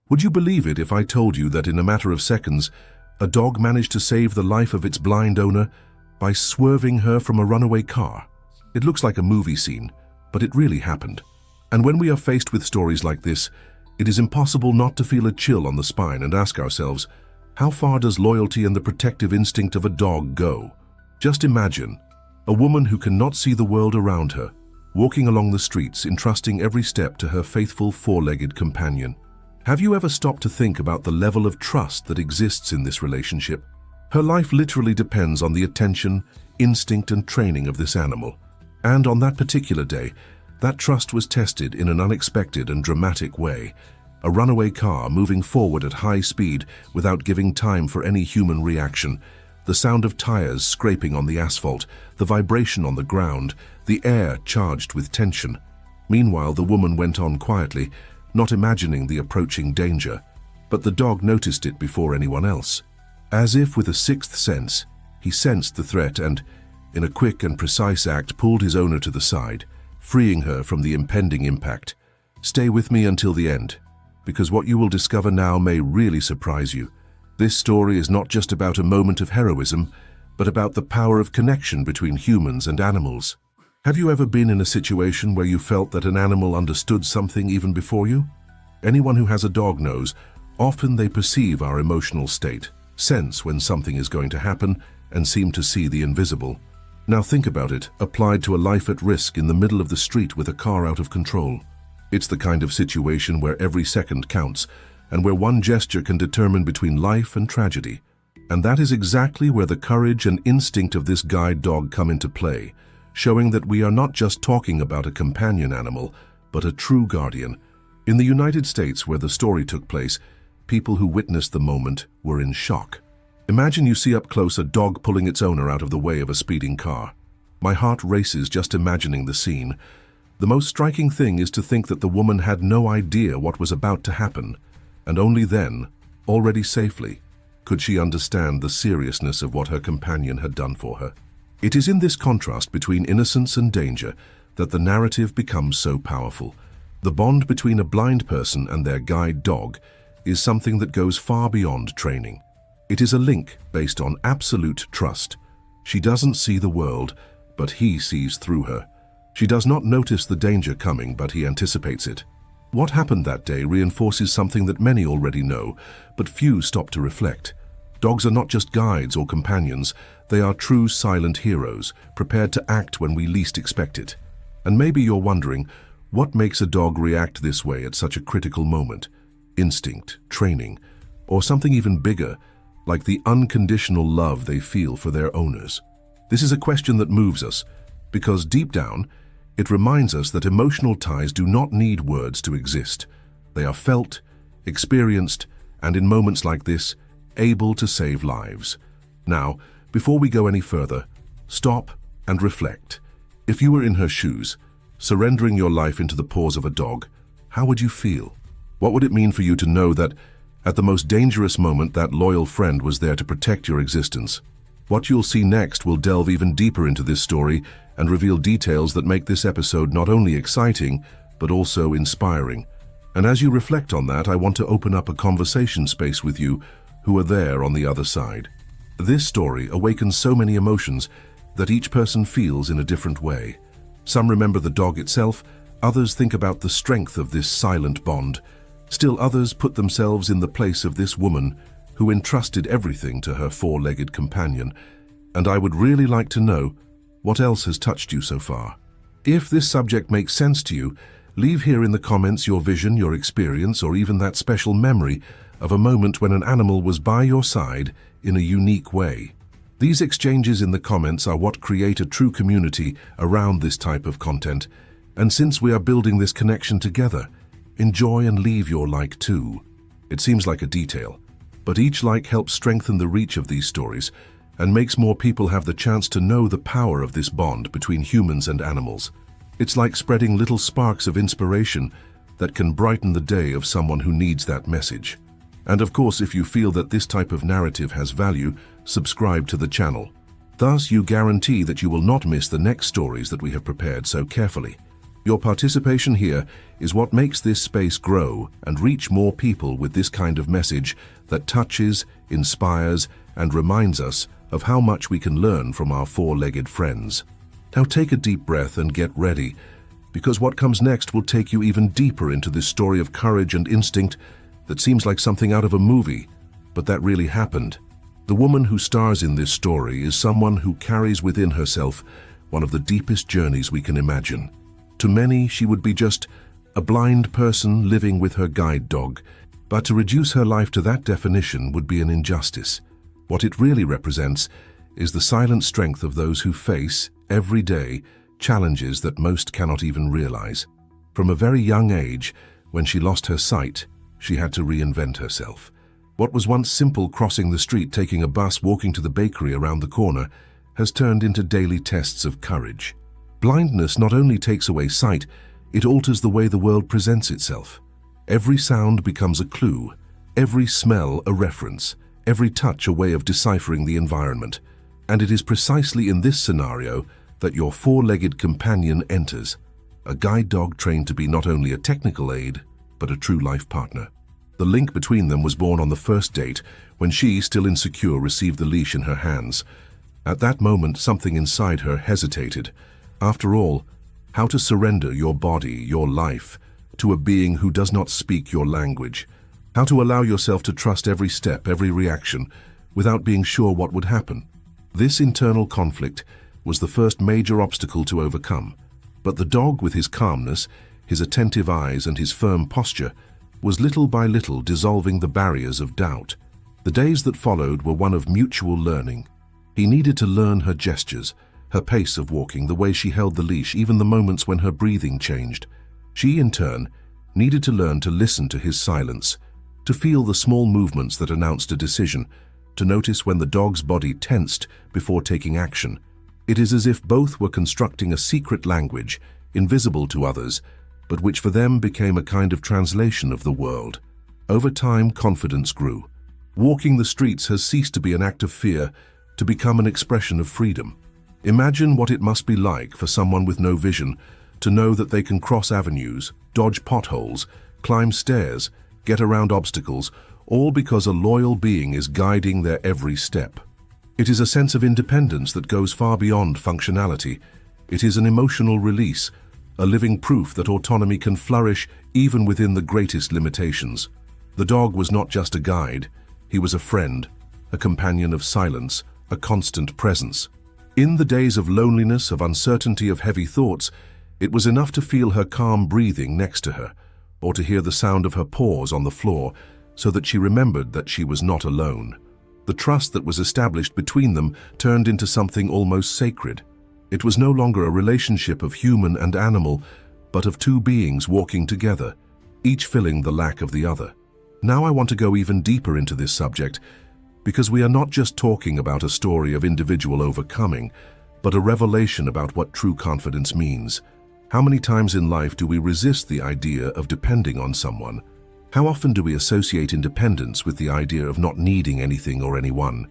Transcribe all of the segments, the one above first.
Would you believe it if I told you that in a matter of seconds, a dog managed to save the life of its blind owner by swerving her from a runaway car? It looks like a movie scene, but it really happened. And when we are faced with stories like this, it is impossible not to feel a chill on the spine and ask ourselves, how far does loyalty and the protective instinct of a dog go? Just imagine a woman who cannot see the world around her, walking along the streets, entrusting every step to her faithful four-legged companion. Have you ever stopped to think about the level of trust that exists in this relationship? Her life literally depends on the attention, instinct, and training of this animal. And on that particular day, that trust was tested in an unexpected and dramatic way. A runaway car moving forward at high speed without giving time for any human reaction. The sound of tires scraping on the asphalt, the vibration on the ground, the air charged with tension. Meanwhile, the woman went on quietly, not imagining the approaching danger. But the dog noticed it before anyone else. As if with a sixth sense, he sensed the threat and, in a quick and precise act, pulled his owner to the side, freeing her from the impending impact. Stay with me until the end, because what you will discover now may really surprise you. This story is not just about a moment of heroism, but about the power of connection between humans and animals. Have you ever been in a situation where you felt that an animal understood something even before you? Anyone who has a dog knows, often they perceive our emotional state, sense when something is going to happen, and seem to see the invisible. Now think about it, applied to a life at risk in the middle of the street with a car out of control. It's the kind of situation where every second counts, and where one gesture can determine between life and tragedy. And that is exactly where the courage and instinct of this guide dog come into play, showing that we are not just talking about a companion animal, but a true guardian. In the United States, where the story took place, people who witnessed the moment were in shock. Imagine you see up close a dog pulling its owner out of the way of a speeding car. My heart races just imagining the scene. The most striking thing is to think that the woman had no idea what was about to happen, and only then, already safely, could she understand the seriousness of what her companion had done for her. It is in this contrast between innocence and danger that the narrative becomes so powerful. The bond between a blind person and their guide dog is something that goes far beyond training. It is a link based on absolute trust. She doesn't see the world, but he sees through her. She does not notice the danger coming, but he anticipates it. What happened that day reinforces something that many already know, but few stop to reflect. Dogs are not just guides or companions, they are true silent heroes, prepared to act when we least expect it. And maybe you're wondering, what makes a dog react this way at such a critical moment? Instinct, training, or something even bigger, like the unconditional love they feel for their owners? This is a question that moves us, because deep down, it reminds us that emotional ties do not need words to exist. They are felt, experienced, and in moments like this, able to save lives. Now, before we go any further, stop and reflect. If you were in her shoes, surrendering your life into the paws of a dog, how would you feel? What would it mean for you to know that, at the most dangerous moment, that loyal friend was there to protect your existence? What you'll see next will delve even deeper into this story and reveal details that make this episode not only exciting, but also inspiring. And as you reflect on that, I want to open up a conversation space with you who are there on the other side. This story awakens so many emotions that each person feels in a different way. Some remember the dog itself, others think about the strength of this silent bond. Still others put themselves in the place of this woman who entrusted everything to her four-legged companion. And I would really like to know, what else has touched you so far? If this subject makes sense to you, leave here in the comments your vision, your experience, or even that special memory of a moment when an animal was by your side in a unique way. These exchanges in the comments are what create a true community around this type of content. And since we are building this connection together, enjoy and leave your like too. It seems like a detail, but each like helps strengthen the reach of these stories and makes more people have the chance to know the power of this bond between humans and animals. It's like spreading little sparks of inspiration that can brighten the day of someone who needs that message. And of course, if you feel that this type of narrative has value, subscribe to the channel. Thus, you guarantee that you will not miss the next stories that we have prepared so carefully. Your participation here is what makes this space grow and reach more people with this kind of message that touches, inspires, and reminds us of how much we can learn from our four-legged friends. Now take a deep breath and get ready, because what comes next will take you even deeper into this story of courage and instinct that seems like something out of a movie, but that really happened. The woman who stars in this story is someone who carries within herself one of the deepest journeys we can imagine. To many, she would be just a blind person living with her guide dog, but to reduce her life to that definition would be an injustice. What it really represents is the silent strength of those who face, every day, challenges that most cannot even realize. From a very young age, when she lost her sight, she had to reinvent herself. What was once simple, crossing the street, taking a bus, walking to the bakery around the corner, has turned into daily tests of courage. Blindness not only takes away sight, it alters the way the world presents itself. Every sound becomes a clue, every smell a reference, every touch a way of deciphering the environment. And it is precisely in this scenario that your four-legged companion enters, a guide dog trained to be not only a technical aid, but a true life partner. The link between them was born on the first date, when she, still insecure, received the leash in her hands. At that moment, something inside her hesitated. After all, how to surrender your body, your life, to a being who does not speak your language? How to allow yourself to trust every step, every reaction, without being sure what would happen? This internal conflict was the first major obstacle to overcome. But the dog, with his calmness, his attentive eyes, and his firm posture, was little by little dissolving the barriers of doubt. The days that followed were one of mutual learning. He needed to learn her gestures, her pace of walking, the way she held the leash, even the moments when her breathing changed. She, in turn, needed to learn to listen to his silence, to feel the small movements that announced a decision, to notice when the dog's body tensed before taking action. It is as if both were constructing a secret language, invisible to others, but which for them became a kind of translation of the world. Over time, confidence grew. Walking the streets has ceased to be an act of fear, to become an expression of freedom. Imagine what it must be like for someone with no vision to know that they can cross avenues, dodge potholes, climb stairs, get around obstacles, all because a loyal being is guiding their every step. It is a sense of independence that goes far beyond functionality. It is an emotional release, a living proof that autonomy can flourish even within the greatest limitations. The dog was not just a guide, he was a friend, a companion of silence, a constant presence. In the days of loneliness, of uncertainty, of heavy thoughts, it was enough to feel her calm breathing next to her, or to hear the sound of her paws on the floor, so that she remembered that she was not alone. The trust that was established between them turned into something almost sacred. It was no longer a relationship of human and animal, but of two beings walking together, each filling the lack of the other. Now I want to go even deeper into this subject, because we are not just talking about a story of individual overcoming, but a revelation about what true confidence means. How many times in life do we resist the idea of depending on someone? How often do we associate independence with the idea of not needing anything or anyone?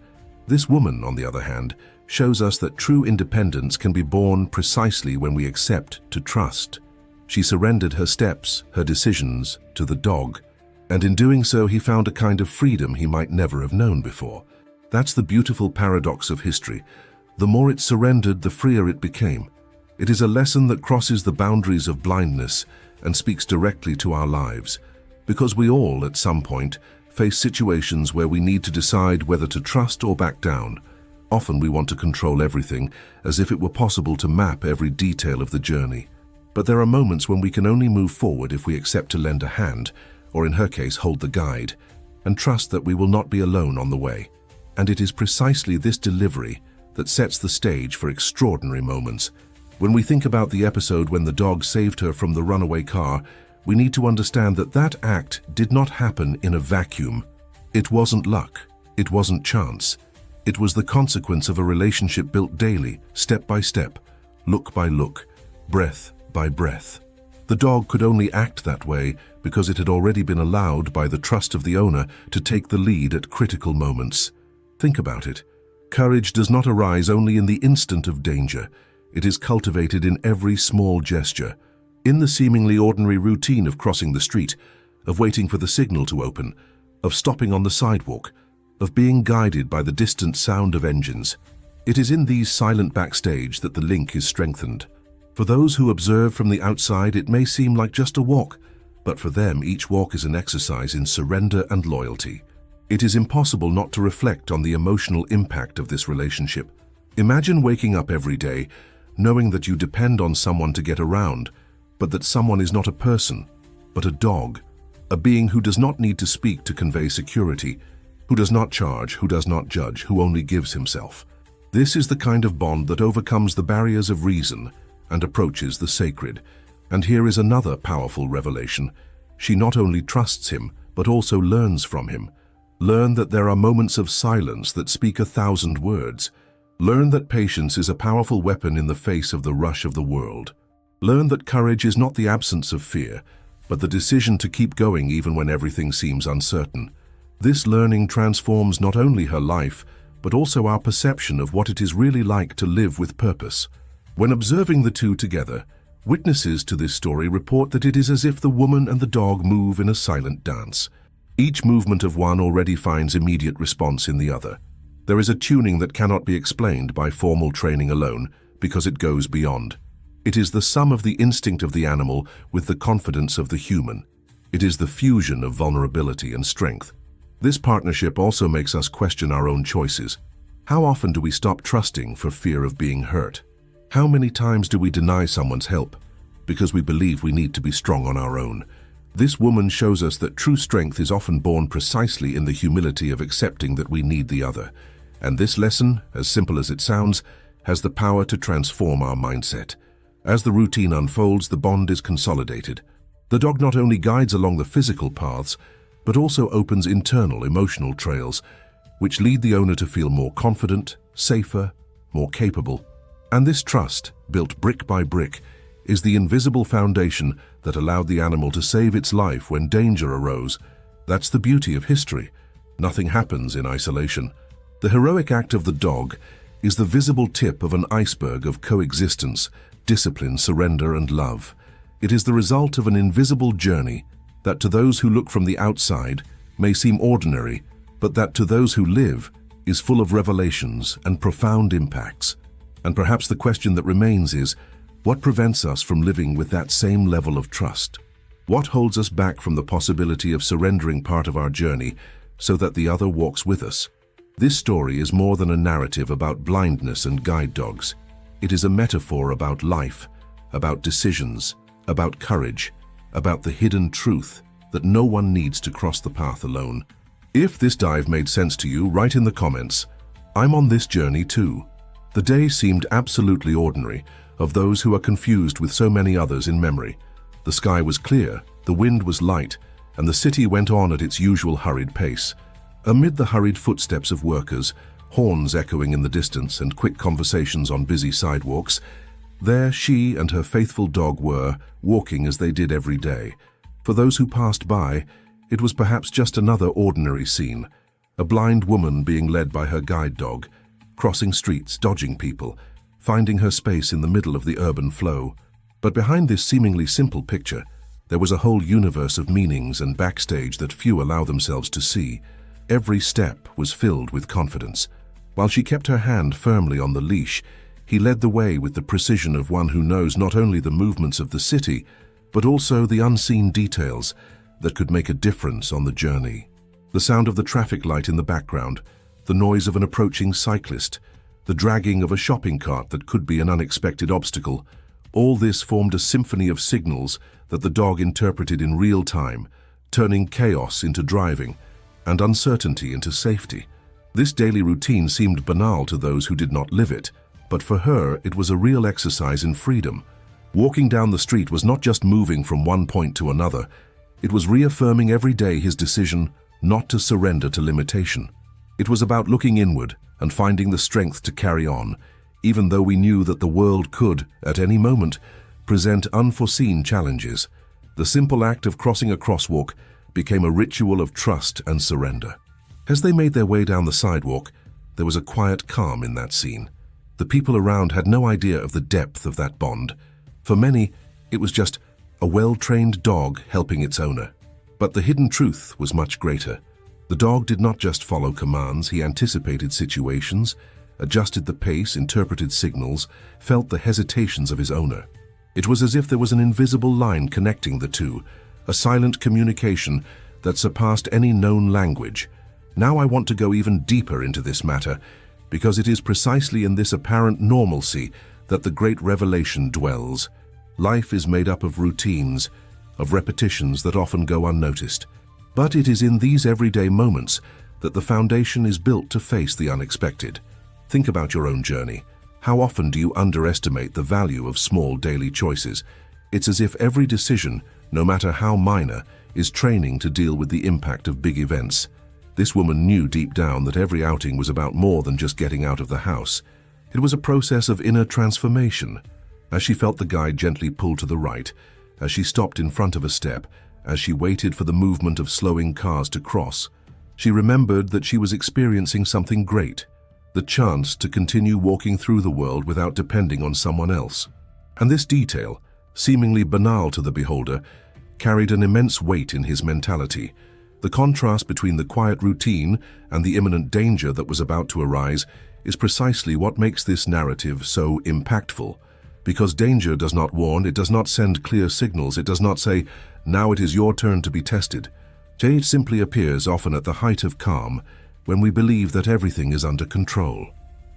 This woman, on the other hand, shows us that true independence can be born precisely when we accept to trust. She surrendered her steps, her decisions, to the dog, and in doing so he found a kind of freedom he might never have known before. That's the beautiful paradox of history. The more it surrendered, the freer it became. It is a lesson that crosses the boundaries of blindness and speaks directly to our lives, because we all, at some point, face situations where we need to decide whether to trust or back down. Often we want to control everything, as if it were possible to map every detail of the journey. But there are moments when we can only move forward if we accept to lend a hand, or in her case, hold the guide, and trust that we will not be alone on the way. And it is precisely this delivery that sets the stage for extraordinary moments. When we think about the episode when the dog saved her from the runaway car, we need to understand that that act did not happen in a vacuum. It wasn't luck. It wasn't chance. It was the consequence of a relationship built daily, step by step, look by look, breath by breath. The dog could only act that way because it had already been allowed by the trust of the owner to take the lead at critical moments. Think about it. Courage does not arise only in the instant of danger. It is cultivated in every small gesture. In the seemingly ordinary routine of crossing the street, of waiting for the signal to open, of stopping on the sidewalk, of being guided by the distant sound of engines, it is in these silent backstage that the link is strengthened. For those who observe from the outside, it may seem like just a walk, but for them, each walk is an exercise in surrender and loyalty. It is impossible not to reflect on the emotional impact of this relationship. Imagine waking up every day knowing that you depend on someone to get around, but that someone is not a person, but a dog, a being who does not need to speak to convey security, who does not charge, who does not judge, who only gives himself. This is the kind of bond that overcomes the barriers of reason and approaches the sacred. And here is another powerful revelation. She not only trusts him, but also learns from him. Learn that there are moments of silence that speak 1,000 words. Learn that patience is a powerful weapon in the face of the rush of the world. Learn that courage is not the absence of fear, but the decision to keep going even when everything seems uncertain. This learning transforms not only her life, but also our perception of what it is really like to live with purpose. When observing the two together, witnesses to this story report that it is as if the woman and the dog move in a silent dance. Each movement of one already finds immediate response in the other. There is a tuning that cannot be explained by formal training alone, because it goes beyond. It is the sum of the instinct of the animal with the confidence of the human. It is the fusion of vulnerability and strength. This partnership also makes us question our own choices. How often do we stop trusting for fear of being hurt? How many times do we deny someone's help because we believe we need to be strong on our own? This woman shows us that true strength is often born precisely in the humility of accepting that we need the other. And this lesson, as simple as it sounds, has the power to transform our mindset. As the routine unfolds, the bond is consolidated. The dog not only guides along the physical paths, but also opens internal emotional trails, which lead the owner to feel more confident, safer, more capable. And this trust, built brick by brick, is the invisible foundation that allowed the animal to save its life when danger arose. That's the beauty of history. Nothing happens in isolation. The heroic act of the dog is the visible tip of an iceberg of coexistence, discipline, surrender, and love. It is the result of an invisible journey that to those who look from the outside may seem ordinary, but that to those who live is full of revelations and profound impacts. And perhaps the question that remains is, what prevents us from living with that same level of trust? What holds us back from the possibility of surrendering part of our journey so that the other walks with us? This story is more than a narrative about blindness and guide dogs. It is a metaphor about life, about decisions, about courage, about the hidden truth that no one needs to cross the path alone. If this dive made sense to you, write in the comments, "I'm on this journey too." The day seemed absolutely ordinary, of those who are confused with so many others in memory. The sky was clear, the wind was light, and the city went on at its usual hurried pace. Amid the hurried footsteps of workers, horns echoing in the distance and quick conversations on busy sidewalks, there she and her faithful dog were, walking as they did every day. For those who passed by, it was perhaps just another ordinary scene. A blind woman being led by her guide dog, crossing streets, dodging people, finding her space in the middle of the urban flow. But behind this seemingly simple picture, there was a whole universe of meanings and backstage that few allow themselves to see. Every step was filled with confidence. While she kept her hand firmly on the leash, he led the way with the precision of one who knows not only the movements of the city, but also the unseen details that could make a difference on the journey. The sound of the traffic light in the background, the noise of an approaching cyclist, the dragging of a shopping cart that could be an unexpected obstacle, all this formed a symphony of signals that the dog interpreted in real time, turning chaos into driving and uncertainty into safety. This daily routine seemed banal to those who did not live it, but for her it was a real exercise in freedom. Walking down the street was not just moving from one point to another, it was reaffirming every day his decision not to surrender to limitation. It was about looking inward and finding the strength to carry on, even though we knew that the world could, at any moment, present unforeseen challenges. The simple act of crossing a crosswalk became a ritual of trust and surrender. As they made their way down the sidewalk, there was a quiet calm in that scene. The people around had no idea of the depth of that bond. For many, it was just a well-trained dog helping its owner. But the hidden truth was much greater. The dog did not just follow commands, he anticipated situations, adjusted the pace, interpreted signals, felt the hesitations of his owner. It was as if there was an invisible line connecting the two, a silent communication that surpassed any known language. Now I want to go even deeper into this matter, because it is precisely in this apparent normalcy that the great revelation dwells. Life is made up of routines, of repetitions that often go unnoticed. But it is in these everyday moments that the foundation is built to face the unexpected. Think about your own journey. How often do you underestimate the value of small daily choices? It's as if every decision, no matter how minor, is training to deal with the impact of big events. This woman knew deep down that every outing was about more than just getting out of the house. It was a process of inner transformation. As she felt the guide gently pull to the right, as she stopped in front of a step, as she waited for the movement of slowing cars to cross, she remembered that she was experiencing something great, the chance to continue walking through the world without depending on someone else. And this detail, seemingly banal to the beholder, carried an immense weight in his mentality. The contrast between the quiet routine and the imminent danger that was about to arise is precisely what makes this narrative so impactful. Because danger does not warn, it does not send clear signals, it does not say, now it is your turn to be tested. It simply appears often at the height of calm, when we believe that everything is under control.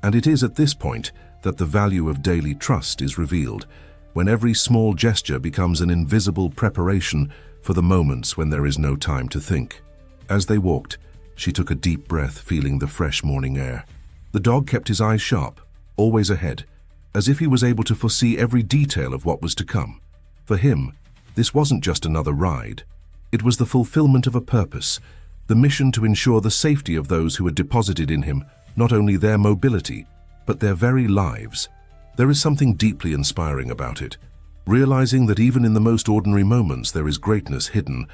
And it is at this point that the value of daily trust is revealed, when every small gesture becomes an invisible preparation for the moments when there is no time to think. As they walked, she took a deep breath, feeling the fresh morning air. The dog kept his eyes sharp, always ahead, as if he was able to foresee every detail of what was to come. For him, this wasn't just another ride. It was the fulfillment of a purpose, the mission to ensure the safety of those who had deposited in him not only their mobility, but their very lives. There is something deeply inspiring about it, realizing that even in the most ordinary moments there is greatness hidden,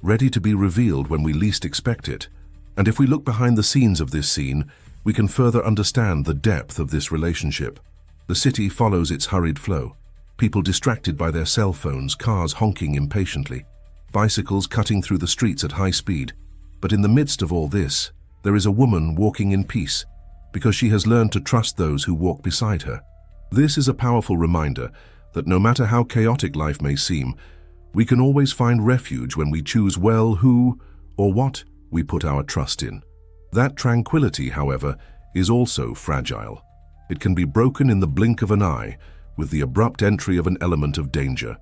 ready to be revealed when we least expect it. And if we look behind the scenes of this scene, we can further understand the depth of this relationship. The city follows its hurried flow, people distracted by their cell phones, cars honking impatiently, bicycles cutting through the streets at high speed. But in the midst of all this, there is a woman walking in peace, because she has learned to trust those who walk beside her. This is a powerful reminder that no matter how chaotic life may seem, we can always find refuge when we choose well who or what we put our trust in. That tranquility, however, is also fragile. It can be broken in the blink of an eye with the abrupt entry of an element of danger.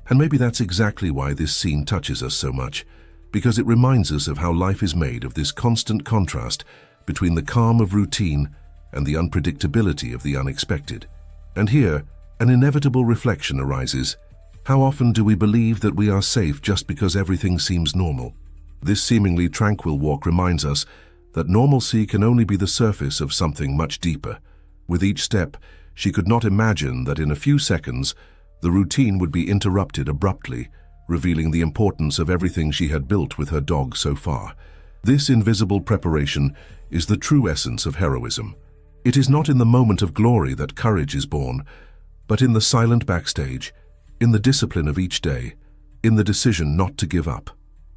And maybe that's exactly why this scene touches us so much, because it reminds us of how life is made of this constant contrast between the calm of routine and the unpredictability of the unexpected. And here, an inevitable reflection arises. How often do we believe that we are safe just because everything seems normal? This seemingly tranquil walk reminds us that normalcy can only be the surface of something much deeper. With each step, she could not imagine that in a few seconds, the routine would be interrupted abruptly, revealing the importance of everything she had built with her dog so far. This invisible preparation is the true essence of heroism. It is not in the moment of glory that courage is born, but in the silent backstage, in the discipline of each day, in the decision not to give up.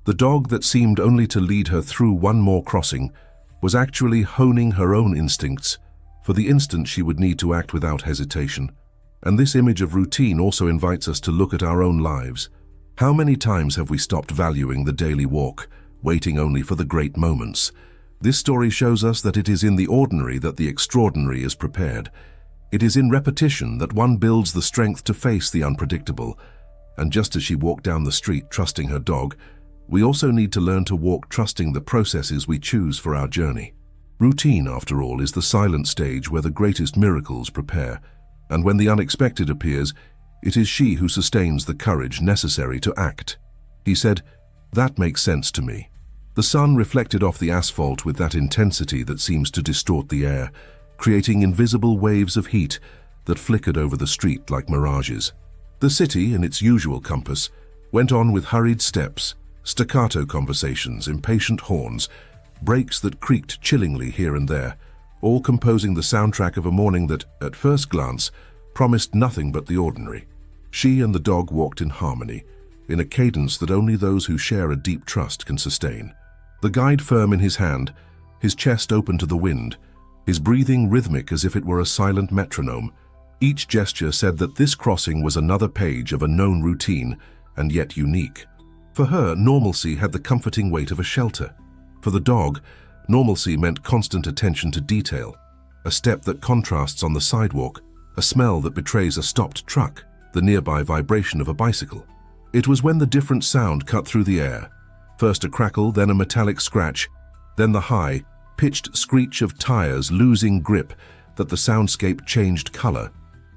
The dog that seemed only to lead her through one more crossing was actually honing her own instincts for the instant she would need to act without hesitation. And this image of routine also invites us to look at our own lives. How many times have we stopped valuing the daily walk, waiting only for the great moments? This story shows us that it is in the ordinary that the extraordinary is prepared. It is in repetition that one builds the strength to face the unpredictable. And just as she walked down the street trusting her dog, we also need to learn to walk trusting the processes we choose for our journey. Routine, after all, is the silent stage where the greatest miracles prepare, and when the unexpected appears, it is she who sustains the courage necessary to act. He said, "That makes sense to me." The sun reflected off the asphalt with that intensity that seems to distort the air, creating invisible waves of heat that flickered over the street like mirages. The city, in its usual compass, went on with hurried steps, staccato conversations, impatient horns, brakes that creaked chillingly here and there, all composing the soundtrack of a morning that, at first glance, promised nothing but the ordinary. She and the dog walked in harmony, in a cadence that only those who share a deep trust can sustain. The guide firm in his hand, his chest open to the wind, his breathing rhythmic as if it were a silent metronome. Each gesture said that this crossing was another page of a known routine, and yet unique. For her, normalcy had the comforting weight of a shelter. For the dog, normalcy meant constant attention to detail, a step that contrasts on the sidewalk, a smell that betrays a stopped truck, the nearby vibration of a bicycle. It was when the different sound cut through the air, first a crackle, then a metallic scratch, then the high, pitched screech of tires losing grip, that the soundscape changed color.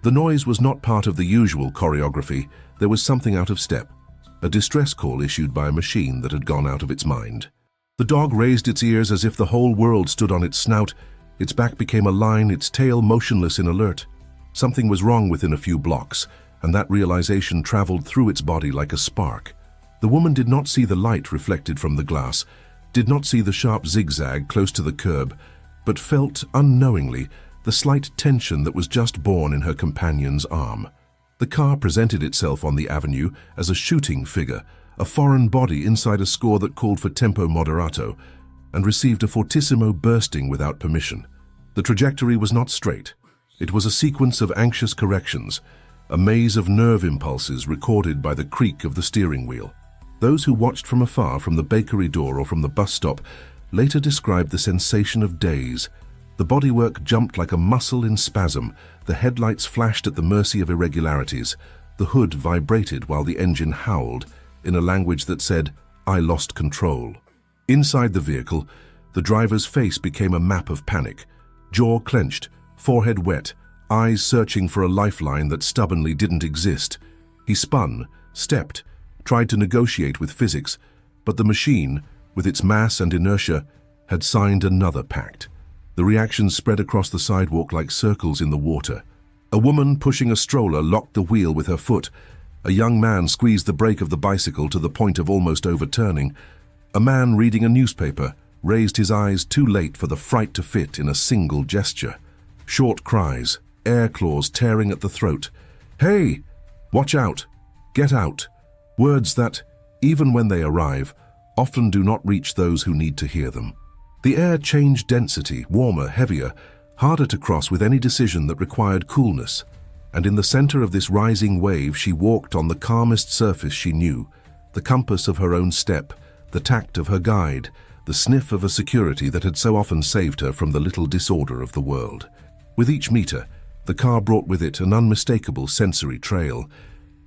The noise was not part of the usual choreography. There was something out of step, a distress call issued by a machine that had gone out of its mind. The dog raised its ears as if the whole world stood on its snout. Its back became a line, its tail motionless in alert. Something was wrong within a few blocks, and that realization traveled through its body like a spark. The woman did not see the light reflected from the glass, did not see the sharp zigzag close to the curb, but felt, unknowingly, the slight tension that was just born in her companion's arm. The car presented itself on the avenue as a shooting figure, a foreign body inside a score that called for tempo moderato, and received a fortissimo bursting without permission. The trajectory was not straight. It was a sequence of anxious corrections, a maze of nerve impulses recorded by the creak of the steering wheel. Those who watched from afar, from the bakery door or from the bus stop, later described the sensation of daze. The bodywork jumped like a muscle in spasm, the headlights flashed at the mercy of irregularities, the hood vibrated while the engine howled, in a language that said, "I lost control." Inside the vehicle, the driver's face became a map of panic, jaw clenched, forehead wet, eyes searching for a lifeline that stubbornly didn't exist. He spun, stepped, tried to negotiate with physics, but the machine, with its mass and inertia, had signed another pact. The reactions spread across the sidewalk like circles in the water. A woman pushing a stroller locked the wheel with her foot. A young man squeezed the brake of the bicycle to the point of almost overturning. A man reading a newspaper raised his eyes too late for the fright to fit in a single gesture. Short cries, air claws tearing at the throat. "Hey! Watch out! Get out!" Words that, even when they arrive, often do not reach those who need to hear them. The air changed density, warmer, heavier, harder to cross with any decision that required coolness. And in the center of this rising wave, she walked on the calmest surface she knew, the compass of her own step, the tact of her guide, the sniff of a security that had so often saved her from the little disorder of the world. With each meter, the car brought with it an unmistakable sensory trail,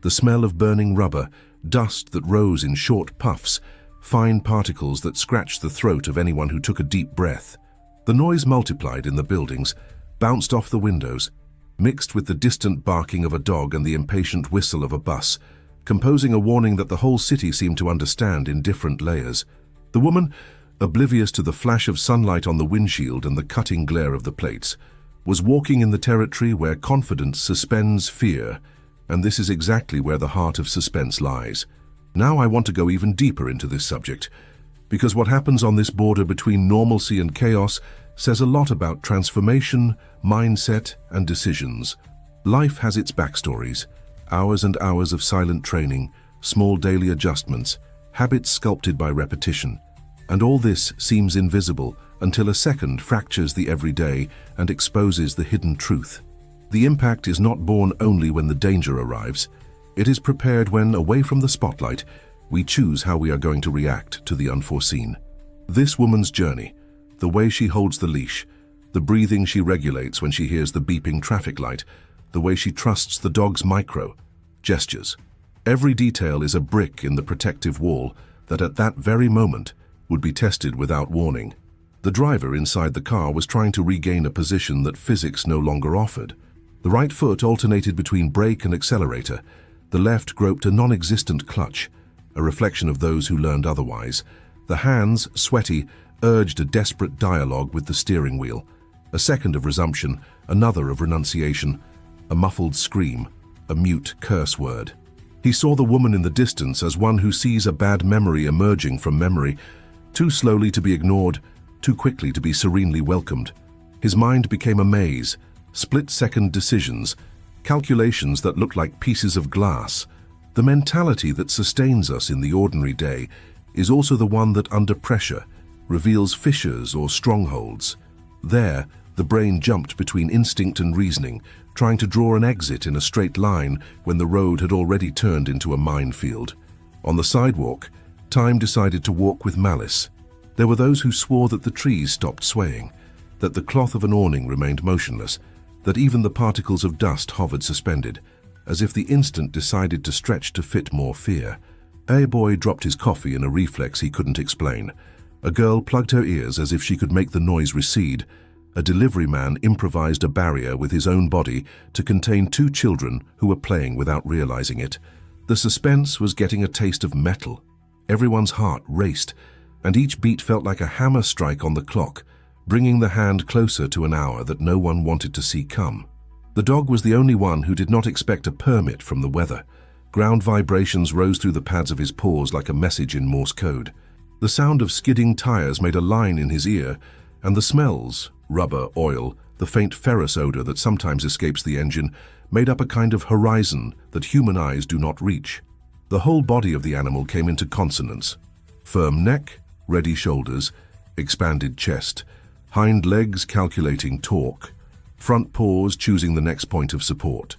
the smell of burning rubber, dust that rose in short puffs, fine particles that scratched the throat of anyone who took a deep breath. The noise multiplied in the buildings, bounced off the windows, mixed with the distant barking of a dog and the impatient whistle of a bus, composing a warning that the whole city seemed to understand in different layers. The woman, oblivious to the flash of sunlight on the windshield and the cutting glare of the plates, was walking in the territory where confidence suspends fear, and this is exactly where the heart of suspense lies. Now I want to go even deeper into this subject, because what happens on this border between normalcy and chaos says a lot about transformation, mindset, and decisions. Life has its backstories, hours and hours of silent training, small daily adjustments, habits sculpted by repetition. And all this seems invisible until a second fractures the everyday and exposes the hidden truth. The impact is not born only when the danger arrives. It is prepared when, away from the spotlight, we choose how we are going to react to the unforeseen. This woman's journey, the way she holds the leash, the breathing she regulates when she hears the beeping traffic light, the way she trusts the dog's micro gestures. Every detail is a brick in the protective wall that at that very moment would be tested without warning. The driver inside the car was trying to regain a position that physics no longer offered. The right foot alternated between brake and accelerator. The left groped a non-existent clutch, a reflection of those who learned otherwise. The hands, sweaty, urged a desperate dialogue with the steering wheel. A second of resumption, another of renunciation, a muffled scream, a mute curse word. He saw the woman in the distance as one who sees a bad memory emerging from memory, too slowly to be ignored, too quickly to be serenely welcomed. His mind became a maze, split-second decisions, calculations that look like pieces of glass. The mentality that sustains us in the ordinary day is also the one that, under pressure, reveals fissures or strongholds. There, the brain jumped between instinct and reasoning, trying to draw an exit in a straight line when the road had already turned into a minefield. On the sidewalk, time decided to walk with malice. There were those who swore that the trees stopped swaying, that the cloth of an awning remained motionless, that even the particles of dust hovered suspended, as if the instant decided to stretch to fit more fear. A boy dropped his coffee in a reflex he couldn't explain. A girl plugged her ears as if she could make the noise recede. A delivery man improvised a barrier with his own body to contain two children who were playing without realizing it. The suspense was getting a taste of metal. Everyone's heart raced, and each beat felt like a hammer strike on the clock, bringing the hand closer to an hour that no one wanted to see come. The dog was the only one who did not expect a permit from the weather. Ground vibrations rose through the pads of his paws like a message in Morse code. The sound of skidding tires made a line in his ear, and the smells, rubber, oil, the faint ferrous odor that sometimes escapes the engine, made up a kind of horizon that human eyes do not reach. The whole body of the animal came into consonance. Firm neck, ready shoulders, expanded chest, hind legs calculating torque, front paws choosing the next point of support.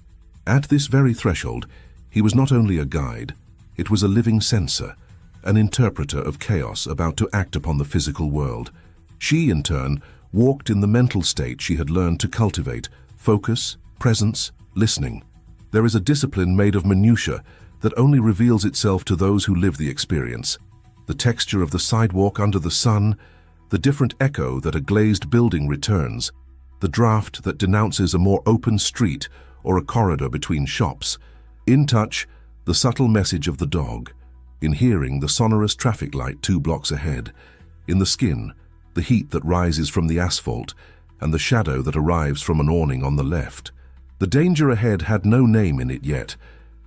At this very threshold, he was not only a guide, it was a living sensor, an interpreter of chaos about to act upon the physical world. She, in turn, walked in the mental state she had learned to cultivate: focus, presence, listening. There is a discipline made of minutiae that only reveals itself to those who live the experience. The texture of the sidewalk under the sun, the different echo that a glazed building returns, the draft that denounces a more open street or a corridor between shops. In touch, the subtle message of the dog. In hearing, the sonorous traffic light 2 blocks ahead. In the skin, the heat that rises from the asphalt and the shadow that arrives from an awning on the left. The danger ahead had no name in it yet,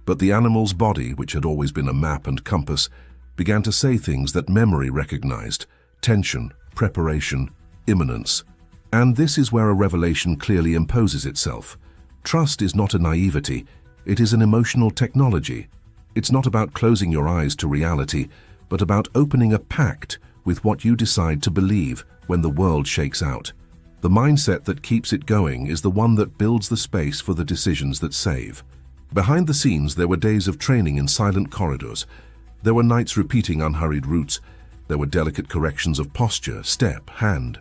but the animal's body, which had always been a map and compass, began to say things that memory recognized: tension, preparation, imminence. And this is where a revelation clearly imposes itself. Trust is not a naivety, it is an emotional technology. It's not about closing your eyes to reality, but about opening a pact with what you decide to believe when the world shakes out. The mindset that keeps it going is the one that builds the space for the decisions that save. Behind the scenes, there were days of training in silent corridors. There were nights repeating unhurried routes. There were delicate corrections of posture, step, hand.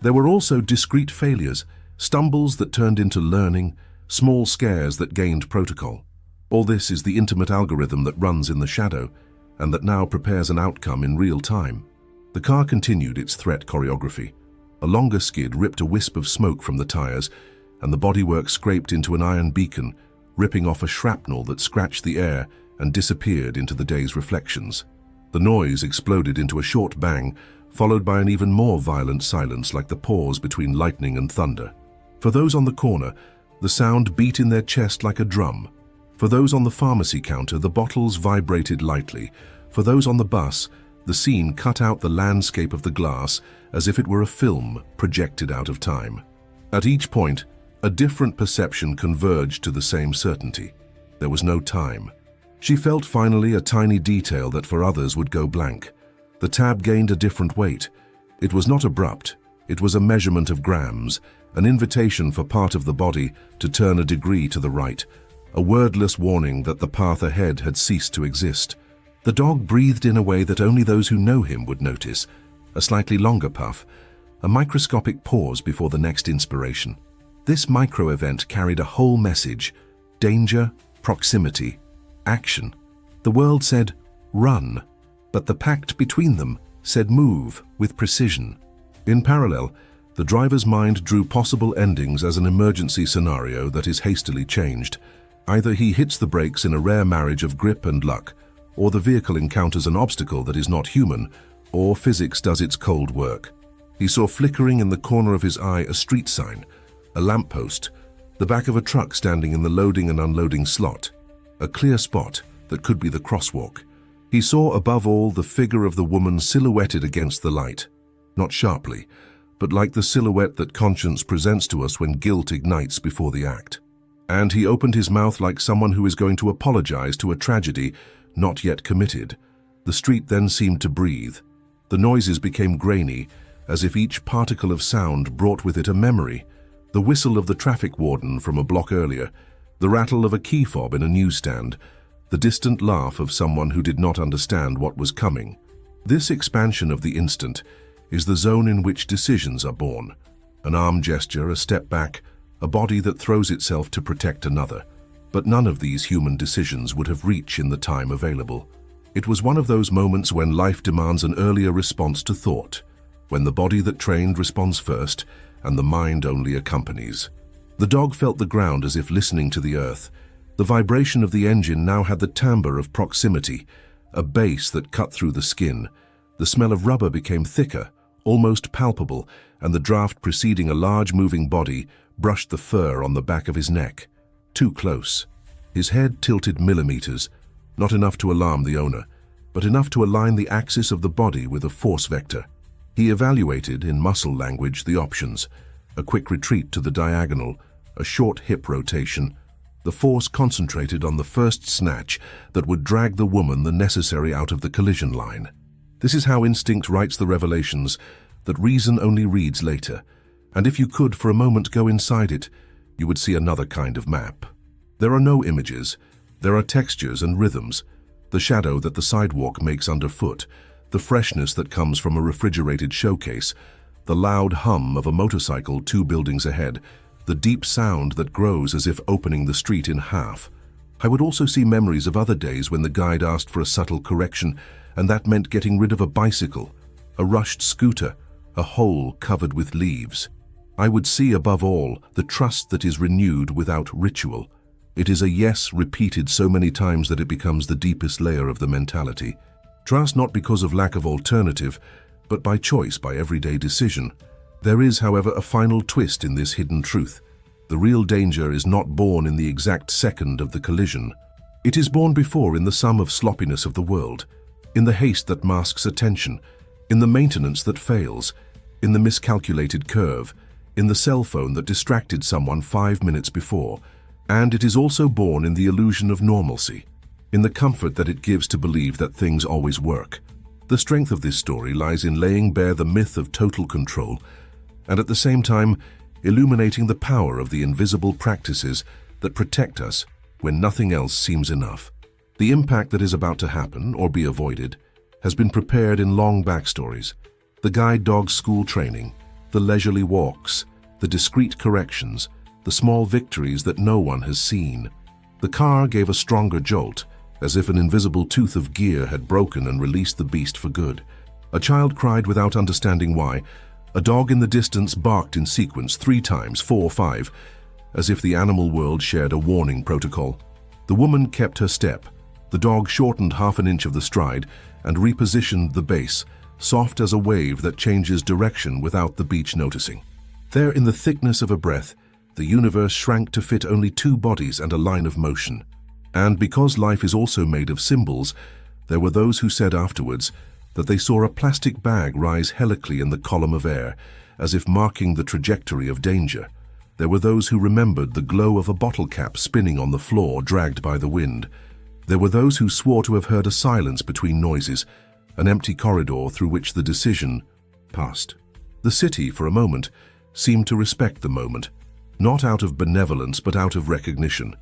There were also discrete failures, stumbles that turned into learning, small scares that gained protocol. All this is the intimate algorithm that runs in the shadow, and that now prepares an outcome in real time. The car continued its threat choreography. A longer skid ripped a wisp of smoke from the tires, and the bodywork scraped into an iron beacon, ripping off a shrapnel that scratched the air and disappeared into the day's reflections. The noise exploded into a short bang, followed by an even more violent silence like the pause between lightning and thunder. For those on the corner, the sound beat in their chest like a drum. For those on the pharmacy counter, the bottles vibrated lightly. For those on the bus, the scene cut out the landscape of the glass as if it were a film projected out of time. At each point, a different perception converged to the same certainty. There was no time. She felt finally a tiny detail that for others would go blank. The tab gained a different weight. It was not abrupt. It was a measurement of grams, an invitation for part of the body to turn a degree to the right, a wordless warning that the path ahead had ceased to exist. The dog breathed in a way that only those who know him would notice, a slightly longer puff, a microscopic pause before the next inspiration. This micro-event carried a whole message: danger, proximity, action. The world said, run, but the pact between them said move with precision. In parallel, the driver's mind drew possible endings as an emergency scenario that is hastily changed. Either he hits the brakes in a rare marriage of grip and luck, or the vehicle encounters an obstacle that is not human, or physics does its cold work. He saw flickering in the corner of his eye a street sign, a lamppost, the back of a truck standing in the loading and unloading slot, a clear spot that could be the crosswalk. He saw above all the figure of the woman silhouetted against the light, not sharply, but like the silhouette that conscience presents to us when guilt ignites before the act. And he opened his mouth like someone who is going to apologize to a tragedy not yet committed. The street then seemed to breathe. The noises became grainy, as if each particle of sound brought with it a memory. The whistle of the traffic warden from a block earlier, the rattle of a key fob in a newsstand, the distant laugh of someone who did not understand what was coming. This expansion of the instant is the zone in which decisions are born. An arm gesture, a step back, a body that throws itself to protect another. But none of these human decisions would have reach in the time available. It was one of those moments when life demands an earlier response to thought, when the body that trained responds first and the mind only accompanies. The dog felt the ground as if listening to the earth. The vibration of the engine now had the timbre of proximity, a bass that cut through the skin. The smell of rubber became thicker, almost palpable, and the draft preceding a large moving body brushed the fur on the back of his neck. Too close. His head tilted millimeters, not enough to alarm the owner, but enough to align the axis of the body with a force vector. He evaluated, in muscle language, the options: a quick retreat to the diagonal, a short hip rotation. The force concentrated on the first snatch that would drag the woman the necessary out of the collision line. This is how instinct writes the revelations that reason only reads later, and if you could for a moment go inside it, you would see another kind of map. There are no images, there are textures and rhythms, the shadow that the sidewalk makes underfoot, the freshness that comes from a refrigerated showcase, the loud hum of a motorcycle 2 buildings ahead, the deep sound that grows as if opening the street in half. I would also see memories of other days when the guide asked for a subtle correction, and that meant getting rid of a bicycle, a rushed scooter, a hole covered with leaves. I would see above all the trust that is renewed without ritual. It is a yes repeated so many times that it becomes the deepest layer of the mentality. Trust not because of lack of alternative, but by choice, by everyday decision. There is, however, a final twist in this hidden truth. The real danger is not born in the exact second of the collision. It is born before in the sum of sloppiness of the world, in the haste that masks attention, in the maintenance that fails, in the miscalculated curve, in the cell phone that distracted someone 5 minutes before, and it is also born in the illusion of normalcy, in the comfort that it gives to believe that things always work. The strength of this story lies in laying bare the myth of total control, and at the same time illuminating the power of the invisible practices that protect us when nothing else seems enough. The impact that is about to happen, or be avoided, has been prepared in long backstories. The guide dog's school training, the leisurely walks, the discreet corrections, the small victories that no one has seen. The car gave a stronger jolt, as if an invisible tooth of gear had broken and released the beast for good. A child cried without understanding why. A dog in the distance barked in sequence 3 times, 4, 5, as if the animal world shared a warning protocol. The woman kept her step. The dog shortened half an inch of the stride and repositioned the base, soft as a wave that changes direction without the beach noticing. There, in the thickness of a breath, the universe shrank to fit only 2 bodies and a line of motion. And because life is also made of symbols, there were those who said afterwards that they saw a plastic bag rise helically in the column of air, as if marking the trajectory of danger. There were those who remembered the glow of a bottle cap spinning on the floor, dragged by the wind. There were those who swore to have heard a silence between noises, an empty corridor through which the decision passed. The city, for a moment, seemed to respect the moment, not out of benevolence but out of recognition.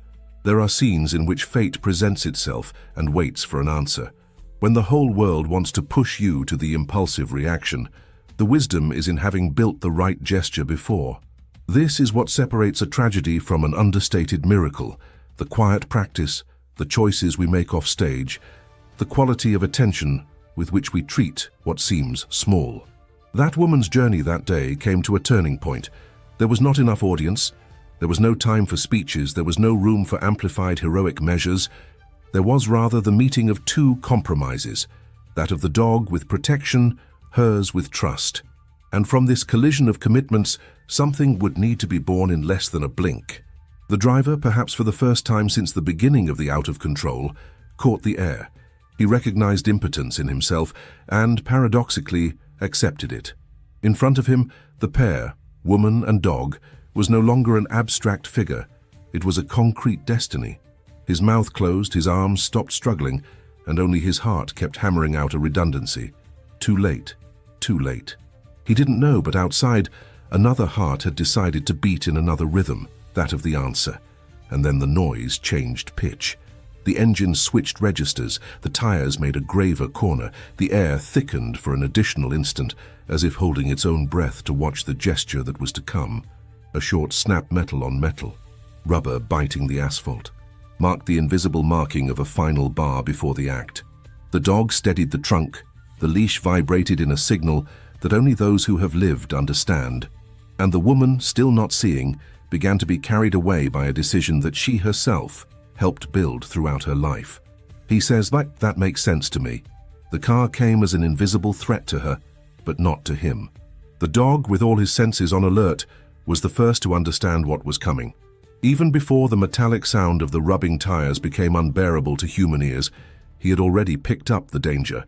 There are scenes in which fate presents itself and waits for an answer. When the whole world wants to push you to the impulsive reaction, the wisdom is in having built the right gesture before. This is what separates a tragedy from an understated miracle: the quiet practice, the choices we make off stage, the quality of attention with which we treat what seems small. That woman's journey that day came to a turning point. There was not enough audience. There was no time for speeches. There was no room for amplified heroic measures. There was rather the meeting of 2 compromises, that of the dog with protection, hers with trust. And from this collision of commitments, something would need to be born in less than a blink. The driver, perhaps for the first time since the beginning of the out of control, caught the air. He recognized impotence in himself and, paradoxically, accepted it. In front of him, the pair, woman and dog, was no longer an abstract figure. It was a concrete destiny. His mouth closed, his arms stopped struggling, and only his heart kept hammering out a redundancy. Too late, too late. He didn't know, but outside, another heart had decided to beat in another rhythm, that of the answer. And then the noise changed pitch. The engine switched registers, the tires made a graver corner, the air thickened for an additional instant, as if holding its own breath to watch the gesture that was to come. A short snap, metal on metal, rubber biting the asphalt, marked the invisible marking of a final bar before the act. The dog steadied the trunk, the leash vibrated in a signal that only those who have lived understand, and the woman, still not seeing, began to be carried away by a decision that she herself helped build throughout her life. He says, that makes sense to me. The car came as an invisible threat to her, but not to him. The dog, with all his senses on alert, was the first to understand what was coming. Even before the metallic sound of the rubbing tires became unbearable to human ears, he had already picked up the danger.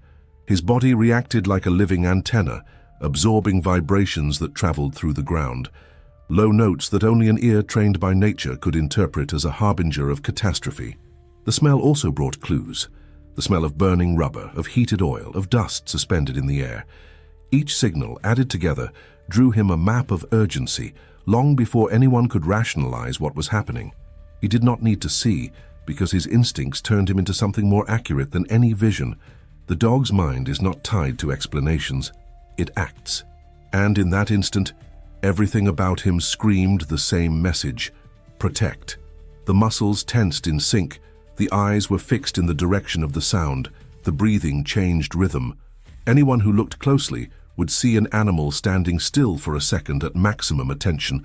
His body reacted like a living antenna, absorbing vibrations that traveled through the ground. Low notes that only an ear trained by nature could interpret as a harbinger of catastrophe. The smell also brought clues. The smell of burning rubber, of heated oil, of dust suspended in the air. Each signal, added together, drew him a map of urgency, long before anyone could rationalize what was happening. He did not need to see, because his instincts turned him into something more accurate than any vision. The dog's mind is not tied to explanations. It acts. And in that instant, everything about him screamed the same message: protect. The muscles tensed in sync, the eyes were fixed in the direction of the sound, the breathing changed rhythm. Anyone who looked closely would see an animal standing still for a second at maximum attention,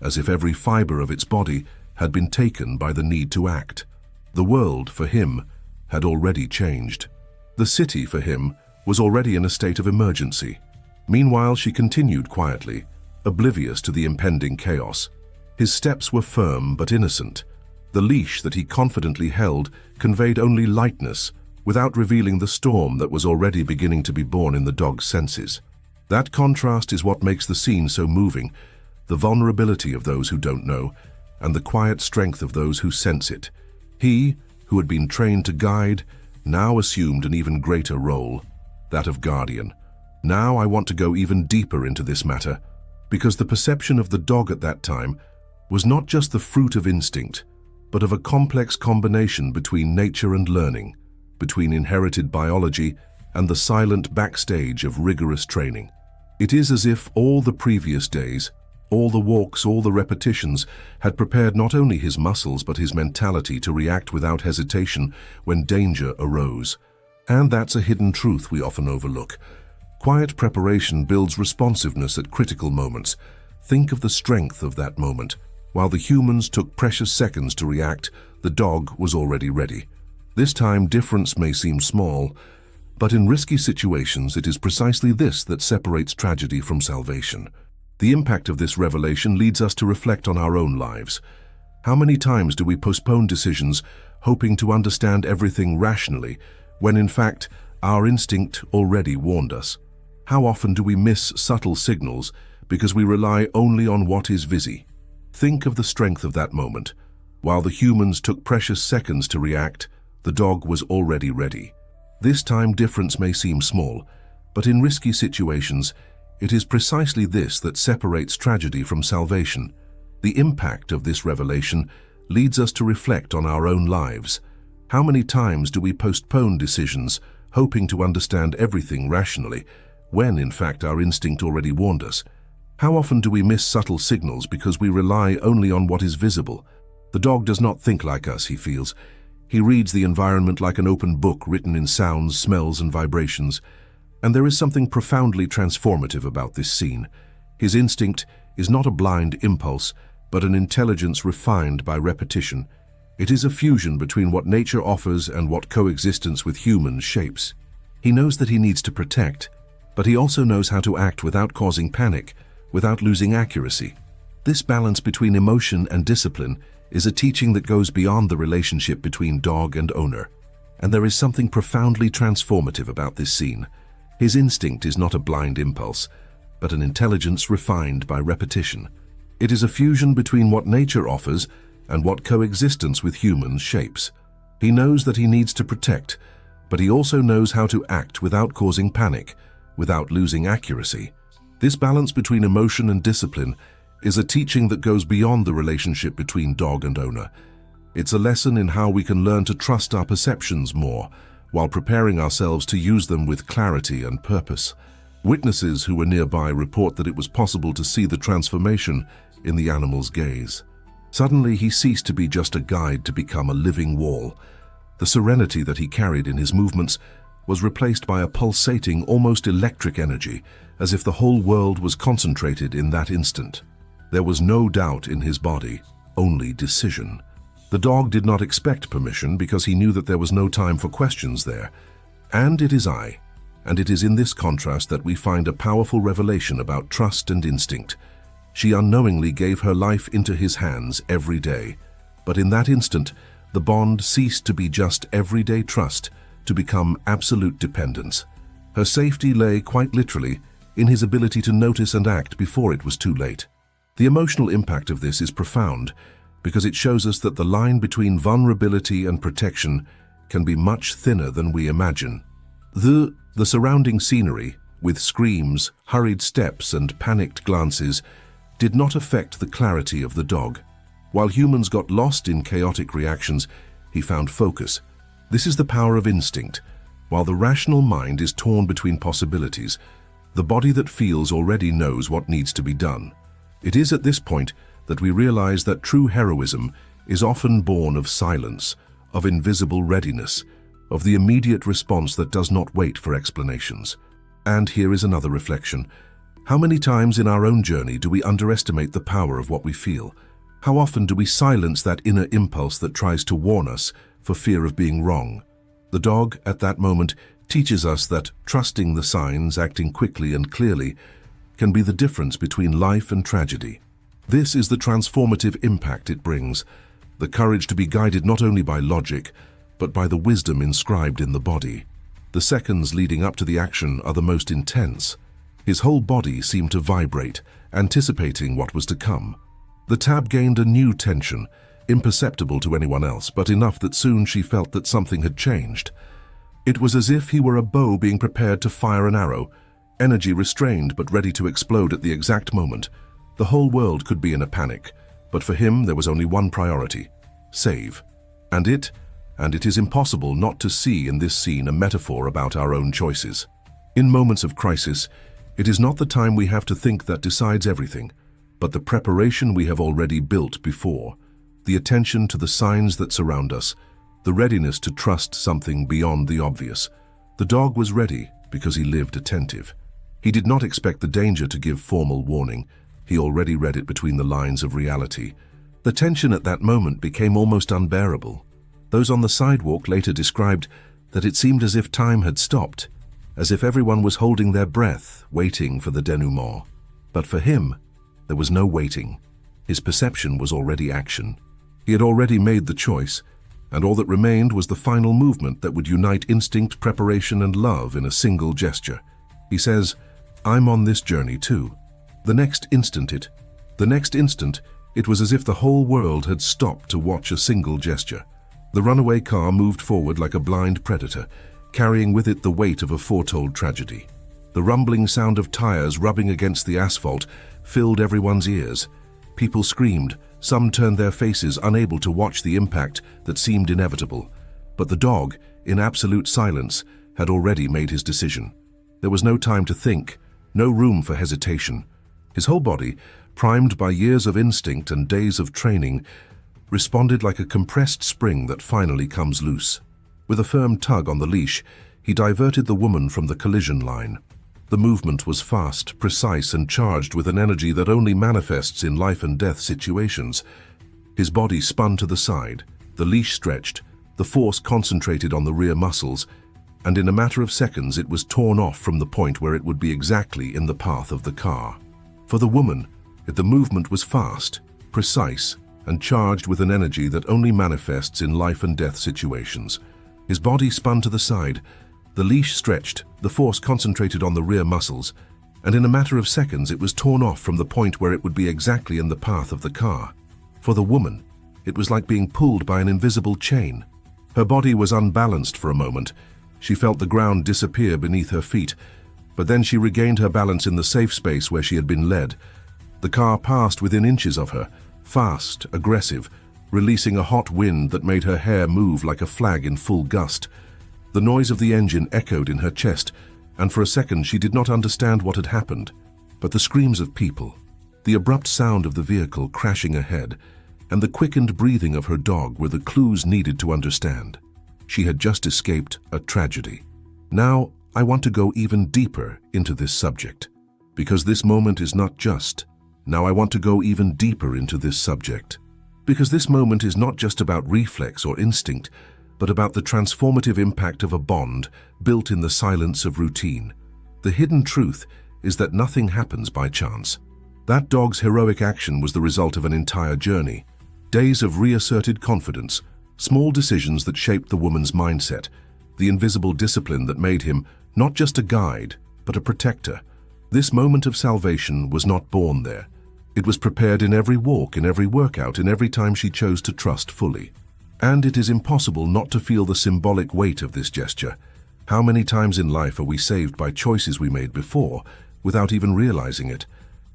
as if every fiber of its body had been taken by the need to act. The world, for him, had already changed. The city, for him, was already in a state of emergency. Meanwhile, she continued quietly, oblivious to the impending chaos. His steps were firm but innocent. The leash that he confidently held conveyed only lightness, without revealing the storm that was already beginning to be born in the dog's senses. That contrast is what makes the scene so moving: the vulnerability of those who don't know, and the quiet strength of those who sense it. He, who had been trained to guide, now assumed an even greater role, that of guardian. Now I want to go even deeper into this matter, because the perception of the dog at that time was not just the fruit of instinct, but of a complex combination between nature and learning, between inherited biology and the silent backstage of rigorous training. It is as if all the previous days, all the walks, all the repetitions, had prepared not only his muscles but his mentality to react without hesitation when danger arose. And that's a hidden truth we often overlook. Quiet preparation builds responsiveness at critical moments. Think of the strength of that moment. While the humans took precious seconds to react, the dog was already ready. This time, difference may seem small, but in risky situations, it is precisely this that separates tragedy from salvation. The impact of this revelation leads us to reflect on our own lives. How many times do we postpone decisions, hoping to understand everything rationally, when in fact, our instinct already warned us? How often do we miss subtle signals because we rely only on what is visible? Think of the strength of that moment. While the humans took precious seconds to react, the dog was already ready. This time, difference may seem small, but in risky situations, it is precisely this that separates tragedy from salvation. The impact of this revelation leads us to reflect on our own lives. How many times do we postpone decisions, hoping to understand everything rationally, when in fact our instinct already warned us? How often do we miss subtle signals because we rely only on what is visible? The dog does not think like us, he feels. He reads the environment like an open book written in sounds, smells, and vibrations. And there is something profoundly transformative about this scene. His instinct is not a blind impulse, but an intelligence refined by repetition. It is a fusion between what nature offers and what coexistence with humans shapes. He knows that he needs to protect, but he also knows how to act without causing panic, without losing accuracy. This balance between emotion and discipline is a teaching that goes beyond the relationship between dog and owner. And there is something profoundly transformative about this scene. His instinct is not a blind impulse, but an intelligence refined by repetition. It is a fusion between what nature offers and what coexistence with humans shapes. He knows that he needs to protect, but he also knows how to act without causing panic, without losing accuracy. This balance between emotion and discipline is a teaching that goes beyond the relationship between dog and owner. It's a lesson in how we can learn to trust our perceptions more, while preparing ourselves to use them with clarity and purpose. Witnesses who were nearby report that it was possible to see the transformation in the animal's gaze. Suddenly, he ceased to be just a guide to become a living wall. The serenity that he carried in his movements was replaced by a pulsating, almost electric energy, as if the whole world was concentrated in that instant. There was no doubt in his body, only decision. The dog did not expect permission because he knew that there was no time for questions there. And it is I. And it is in this contrast that we find a powerful revelation about trust and instinct. She unknowingly gave her life into his hands every day. But in that instant, the bond ceased to be just everyday trust to become absolute dependence. Her safety lay, quite literally, in his ability to notice and act before it was too late. The emotional impact of this is profound because it shows us that the line between vulnerability and protection can be much thinner than we imagine. The surrounding scenery, with screams, hurried steps, and panicked glances, did not affect the clarity of the dog. While humans got lost in chaotic reactions, he found focus. This is the power of instinct. While the rational mind is torn between possibilities, the body that feels already knows what needs to be done. It is at this point that we realize that true heroism is often born of silence, of invisible readiness, of the immediate response that does not wait for explanations. And here is another reflection. How many times in our own journey do we underestimate the power of what we feel? How often do we silence that inner impulse that tries to warn us for fear of being wrong? The dog, at that moment, teaches us that trusting the signs, acting quickly and clearly, can be the difference between life and tragedy. This is the transformative impact it brings, the courage to be guided not only by logic, but by the wisdom inscribed in the body. The seconds leading up to the action are the most intense. His whole body seemed to vibrate, anticipating what was to come. The tab gained a new tension, imperceptible to anyone else, but enough that soon she felt that something had changed. It was as if he were a bow being prepared to fire an arrow, energy restrained but ready to explode at the exact moment. The whole world could be in a panic, but for him there was only one priority: save. And it is impossible not to see in this scene a metaphor about our own choices. In moments of crisis, it is not the time we have to think that decides everything, but the preparation we have already built before, the attention to the signs that surround us, the readiness to trust something beyond the obvious. The dog was ready because he lived attentive. He did not expect the danger to give formal warning. He already read it between the lines of reality. The tension at that moment became almost unbearable. Those on the sidewalk later described that it seemed as if time had stopped, as if everyone was holding their breath, waiting for the denouement. But for him, there was no waiting. His perception was already action. He had already made the choice, and all that remained was the final movement that would unite instinct, preparation, and love in a single gesture. He says, "I'm on this journey too." The next instant, it was as if the whole world had stopped to watch a single gesture. The runaway car moved forward like a blind predator, carrying with it the weight of a foretold tragedy. The rumbling sound of tires rubbing against the asphalt filled everyone's ears. People screamed, some turned their faces, unable to watch the impact that seemed inevitable. But the dog, in absolute silence, had already made his decision. There was no time to think, no room for hesitation. His whole body, primed by years of instinct and days of training, responded like a compressed spring that finally comes loose. With a firm tug on the leash, he diverted the woman from the collision line. The movement was fast, precise, and charged with an energy that only manifests in life and death situations. His body spun to the side, the leash stretched, the force concentrated on the rear muscles, and in a matter of seconds it was torn off from the point where it would be exactly in the path of the car. For the woman, the movement was fast, precise, and charged with an energy that only manifests in life and death situations. His body spun to the side, the leash stretched, the force concentrated on the rear muscles, and in a matter of seconds it was torn off from the point where it would be exactly in the path of the car. For the woman, It was like being pulled by an invisible chain. Her body was unbalanced for a moment. She felt the ground disappear beneath her feet, but then she regained her balance in the safe space where she had been led. The car passed within inches of her, fast, aggressive, releasing a hot wind that made her hair move like a flag in full gust. The noise of the engine echoed in her chest, and for a second she did not understand what had happened. But the screams of people, the abrupt sound of the vehicle crashing ahead, and the quickened breathing of her dog were the clues needed to understand. She had just escaped a tragedy. Now, I want to go even deeper into this subject, because this moment is not just. Now I want to go even deeper into this subject, because this moment is not just about reflex or instinct, but about the transformative impact of a bond built in the silence of routine. The hidden truth is that nothing happens by chance. That dog's heroic action was the result of an entire journey. Days of reasserted confidence, small decisions that shaped the woman's mindset, the invisible discipline that made him not just a guide, but a protector. This moment of salvation was not born there. It was prepared in every walk, in every workout, in every time she chose to trust fully. And it is impossible not to feel the symbolic weight of this gesture. How many times in life are we saved by choices we made before, without even realizing it?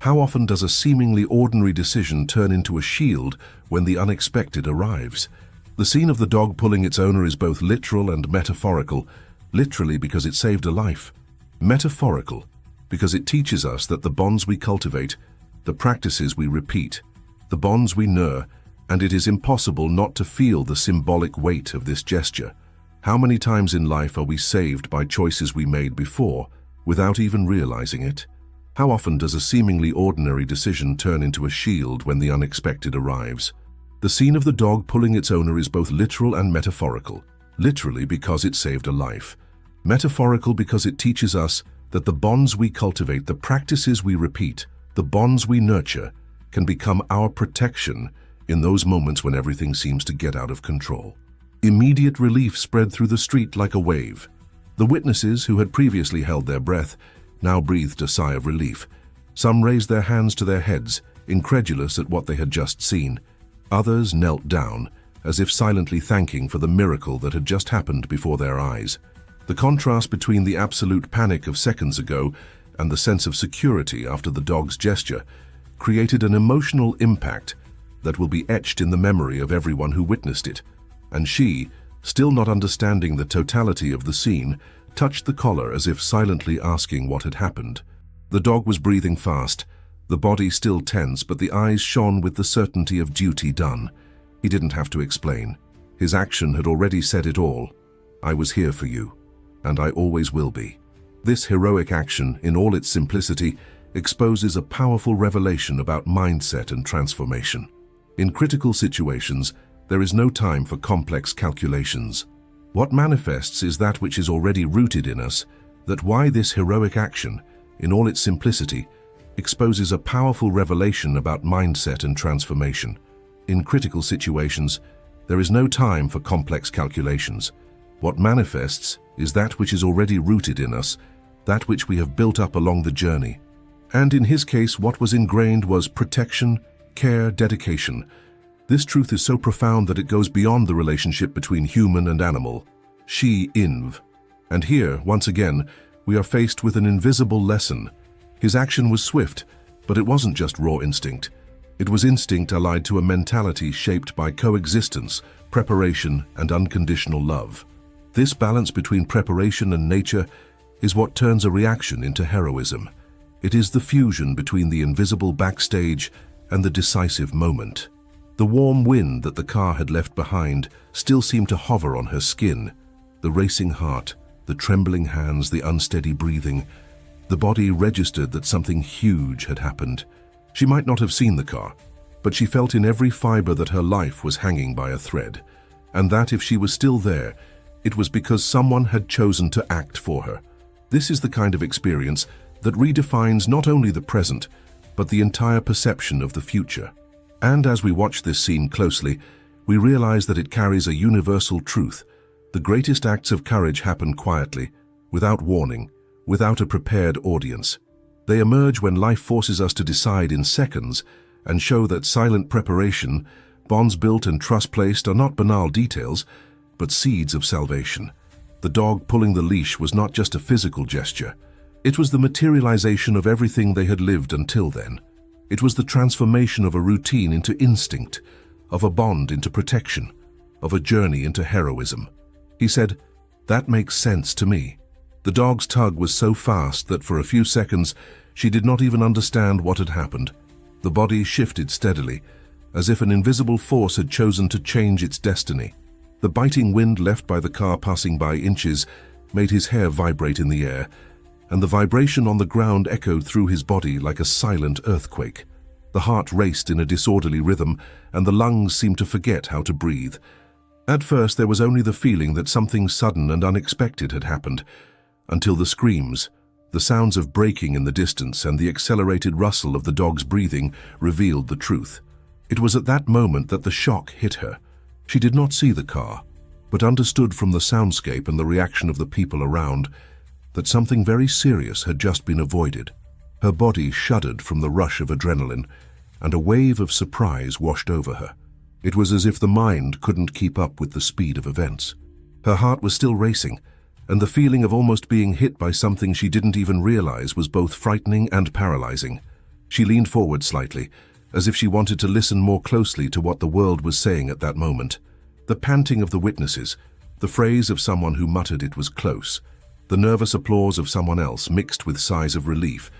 How often does a seemingly ordinary decision turn into a shield when the unexpected arrives? The scene of the dog pulling its owner is both literal and metaphorical, literally because it saved a life, metaphorical because it teaches us that the bonds we cultivate, the practices we repeat, the bonds we nurture, and it is impossible not to feel the symbolic weight of this gesture. How many times in life are we saved by choices we made before, without even realizing it? How often does a seemingly ordinary decision turn into a shield when the unexpected arrives? The scene of the dog pulling its owner is both literal and metaphorical. Literally because it saved a life. Metaphorical because it teaches us that the bonds we cultivate, the practices we repeat, the bonds we nurture, can become our protection in those moments when everything seems to get out of control. Immediate relief spread through the street like a wave. The witnesses, who had previously held their breath, now breathed a sigh of relief. Some raised their hands to their heads, incredulous at what they had just seen. Others knelt down, as if silently thanking for the miracle that had just happened before their eyes. The contrast between the absolute panic of seconds ago and the sense of security after the dog's gesture created an emotional impact that will be etched in the memory of everyone who witnessed it. And she, still not understanding the totality of the scene, touched the collar as if silently asking what had happened. The dog was breathing fast, the body still tense, but the eyes shone with the certainty of duty done. He didn't have to explain. His action had already said it all. I was here for you, and I always will be. This heroic action, in all its simplicity, exposes a powerful revelation about mindset and transformation. In critical situations, there is no time for complex calculations. What manifests is that which is already rooted in us, that why this heroic action, in all its simplicity, exposes a powerful revelation about mindset and transformation. In critical situations, there is no time for complex calculations. What manifests is that which is already rooted in us, that which we have built up along the journey. And in his case, what was ingrained was protection, care, dedication. This truth is so profound that it goes beyond the relationship between human and animal. She-inv. And here, once again, we are faced with an invisible lesson. His action was swift, but it wasn't just raw instinct. It was instinct allied to a mentality shaped by coexistence, preparation, and unconditional love. This balance between preparation and nature is what turns a reaction into heroism. It is the fusion between the invisible backstage and the decisive moment. The warm wind that the car had left behind still seemed to hover on her skin. The racing heart, the trembling hands, the unsteady breathing. The body registered that something huge had happened. She might not have seen the car, but she felt in every fiber that her life was hanging by a thread, and that if she was still there, it was because someone had chosen to act for her. This is the kind of experience that redefines not only the present, but the entire perception of the future. And as we watch this scene closely, we realize that it carries a universal truth. The greatest acts of courage happen quietly, without warning, without a prepared audience. They emerge when life forces us to decide in seconds and show that silent preparation, Bonds built and trust placed are not banal details, but seeds of salvation. The dog pulling the leash was not just a physical gesture. It was the materialization of everything they had lived until then. It was the transformation of a routine into instinct, of a bond into protection, of a journey into heroism. He said, "That makes sense to me." The dog's tug was so fast that for a few seconds she did not even understand what had happened. The body shifted steadily, as if an invisible force had chosen to change its destiny. The biting wind left by the car passing by inches made his hair vibrate in the air, and the vibration on the ground echoed through his body like a silent earthquake. The heart raced in a disorderly rhythm, and the lungs seemed to forget how to breathe. At first there was only the feeling that something sudden and unexpected had happened, until the screams, the sounds of braking in the distance, and the accelerated rustle of the dog's breathing revealed the truth. It was at that moment that the shock hit her. She did not see the car, but understood from the soundscape and the reaction of the people around that something very serious had just been avoided. Her body shuddered from the rush of adrenaline, and a wave of surprise washed over her. It was as if the mind couldn't keep up with the speed of events. Her heart was still racing, and the feeling of almost being hit by something she didn't even realize was both frightening and paralyzing. She leaned forward slightly, as if she wanted to listen more closely to what the world was saying at that moment. The panting of the witnesses, the phrase of someone who muttered it was close, the nervous applause of someone else mixed with sighs of relief,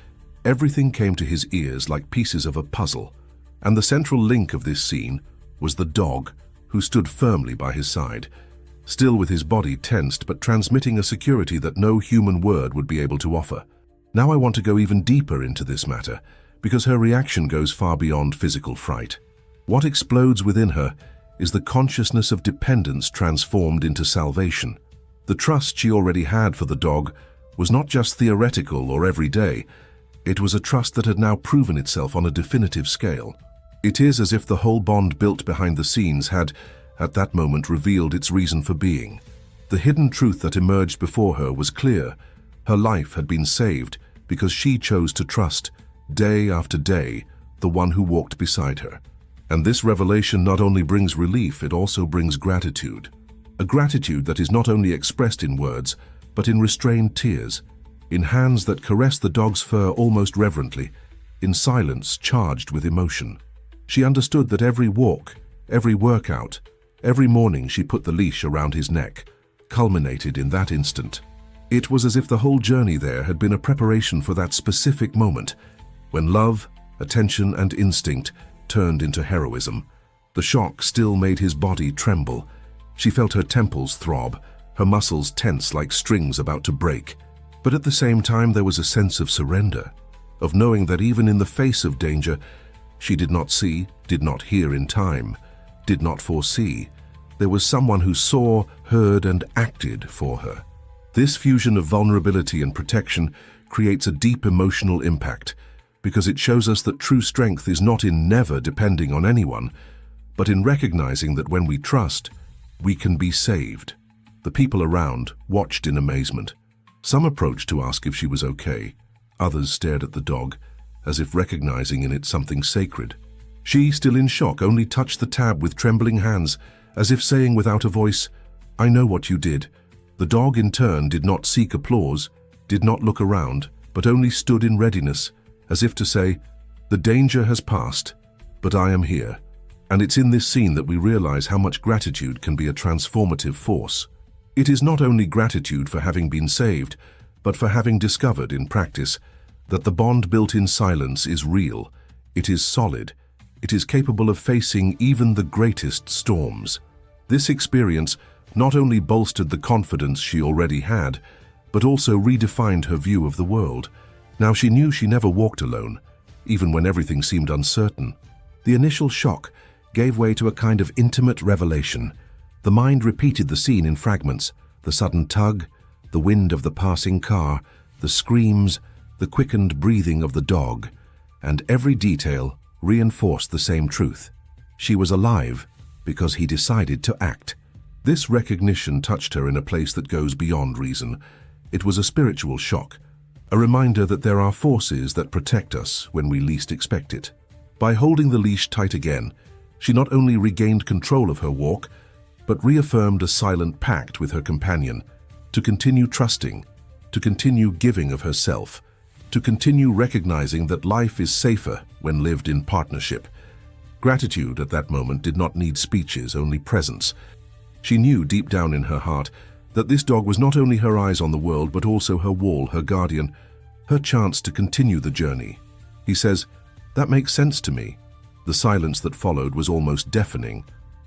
everything came to his ears like pieces of a puzzle. And the central link of this scene was the dog, who stood firmly by his side, still with his body tensed but transmitting a security that no human word would be able to offer. Now I want to go even deeper into this matter, because her reaction goes far beyond physical fright. What explodes within her is the consciousness of dependence transformed into salvation. The trust she already had for the dog was not just theoretical or everyday. It was a trust that had now proven itself on a definitive scale. It is as if the whole bond built behind the scenes had, at that moment, revealed its reason for being. The hidden truth that emerged before her was clear. Her life had been saved because she chose to trust, day after day, the one who walked beside her. And this revelation not only brings relief, it also brings gratitude. A gratitude that is not only expressed in words, but in restrained tears, in hands that caress the dog's fur almost reverently, in silence charged with emotion. She understood that every walk, every workout, every morning she put the leash around his neck, culminated in that instant. It was as if the whole journey there had been a preparation for that specific moment, when love, attention, and instinct turned into heroism. The shock still made his body tremble. She felt her temples throb, her muscles tense like strings about to break. But at the same time there was a sense of surrender, of knowing that even in the face of danger, she did not see, did not hear in time, did not foresee. There was someone who saw, heard, and acted for her. This fusion of vulnerability and protection creates a deep emotional impact, because it shows us that true strength is not in never depending on anyone, but in recognizing that when we trust, we can be saved. The people around watched in amazement. Some approached to ask if she was okay. Others stared at the dog, as if recognizing in it something sacred. She, still in shock, only touched the tab with trembling hands, as if saying without a voice, "I know what you did." The dog in turn did not seek applause, did not look around, but only stood in readiness, as if to say, "The danger has passed, but I am here." And it's in this scene that we realize how much gratitude can be a transformative force. It is not only gratitude for having been saved, but for having discovered in practice that the bond built in silence is real, it is solid, it is capable of facing even the greatest storms. This experience not only bolstered the confidence she already had, but also redefined her view of the world. Now she knew she never walked alone, even when everything seemed uncertain. The initial shock gave way to a kind of intimate revelation. The mind repeated the scene in fragments, the sudden tug, the wind of the passing car, the screams, the quickened breathing of the dog, and every detail reinforced the same truth. She was alive because he decided to act. This recognition touched her in a place that goes beyond reason. It was a spiritual shock, a reminder that there are forces that protect us when we least expect it. By holding the leash tight again, She not only regained control of her walk, but reaffirmed a silent pact with her companion to continue trusting, to continue giving of herself, to continue recognizing that life is safer when lived in partnership. Gratitude at that moment did not need speeches, only presence. She knew deep down in her heart that this dog was not only her eyes on the world, but also her wall, her guardian, her chance to continue the journey. He says, "That makes sense to me." The silence that followed was almost deafening.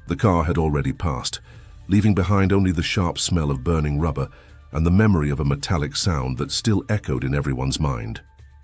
The car had already passed, leaving behind only the sharp smell of burning rubber and the memory of a metallic sound that still echoed in everyone's mind.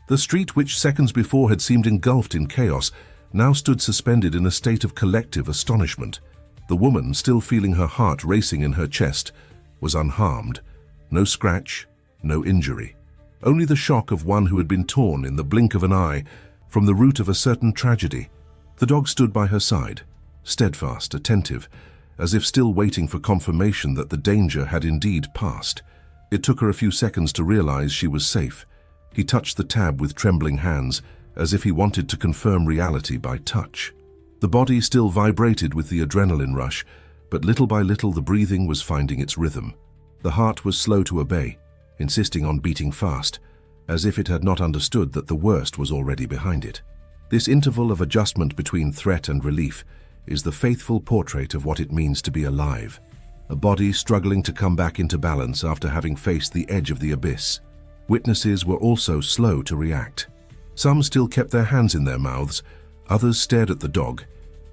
The street, which seconds before had seemed engulfed in chaos, now stood suspended in a state of collective astonishment. The woman, still feeling her heart racing in her chest, was unharmed. No scratch, no injury. Only the shock of one who had been torn in the blink of an eye from the root of a certain tragedy. The dog stood by her side, steadfast, attentive, as if still waiting for confirmation that the danger had indeed passed. It took her a few seconds to realize she was safe. He touched the tab with trembling hands, as if he wanted to confirm reality by touch. The body still vibrated with the adrenaline rush, but little by little the breathing was finding its rhythm. The heart was slow to obey, insisting on beating fast, as if it had not understood that the worst was already behind it. This interval of adjustment between threat and relief is the faithful portrait of what it means to be alive. A body struggling to come back into balance after having faced the edge of the abyss. Witnesses were also slow to react. Some still kept their hands in their mouths, others stared at the dog,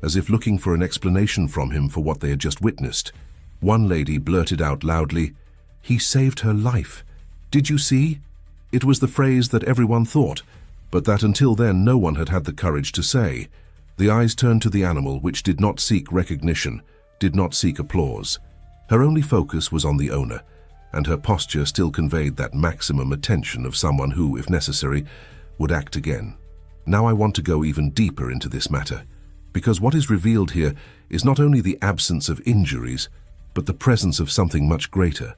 as if looking for an explanation from him for what they had just witnessed. One lady blurted out loudly, "He saved her life. Did you see?" It was the phrase that everyone thought, but that until then no one had had the courage to say. The eyes turned to the animal, which did not seek recognition, did not seek applause. Her only focus was on the owner, and her posture still conveyed that maximum attention of someone who, if necessary, would act again. Now I want to go even deeper into this matter, because what is revealed here is not only the absence of injuries, but the presence of something much greater.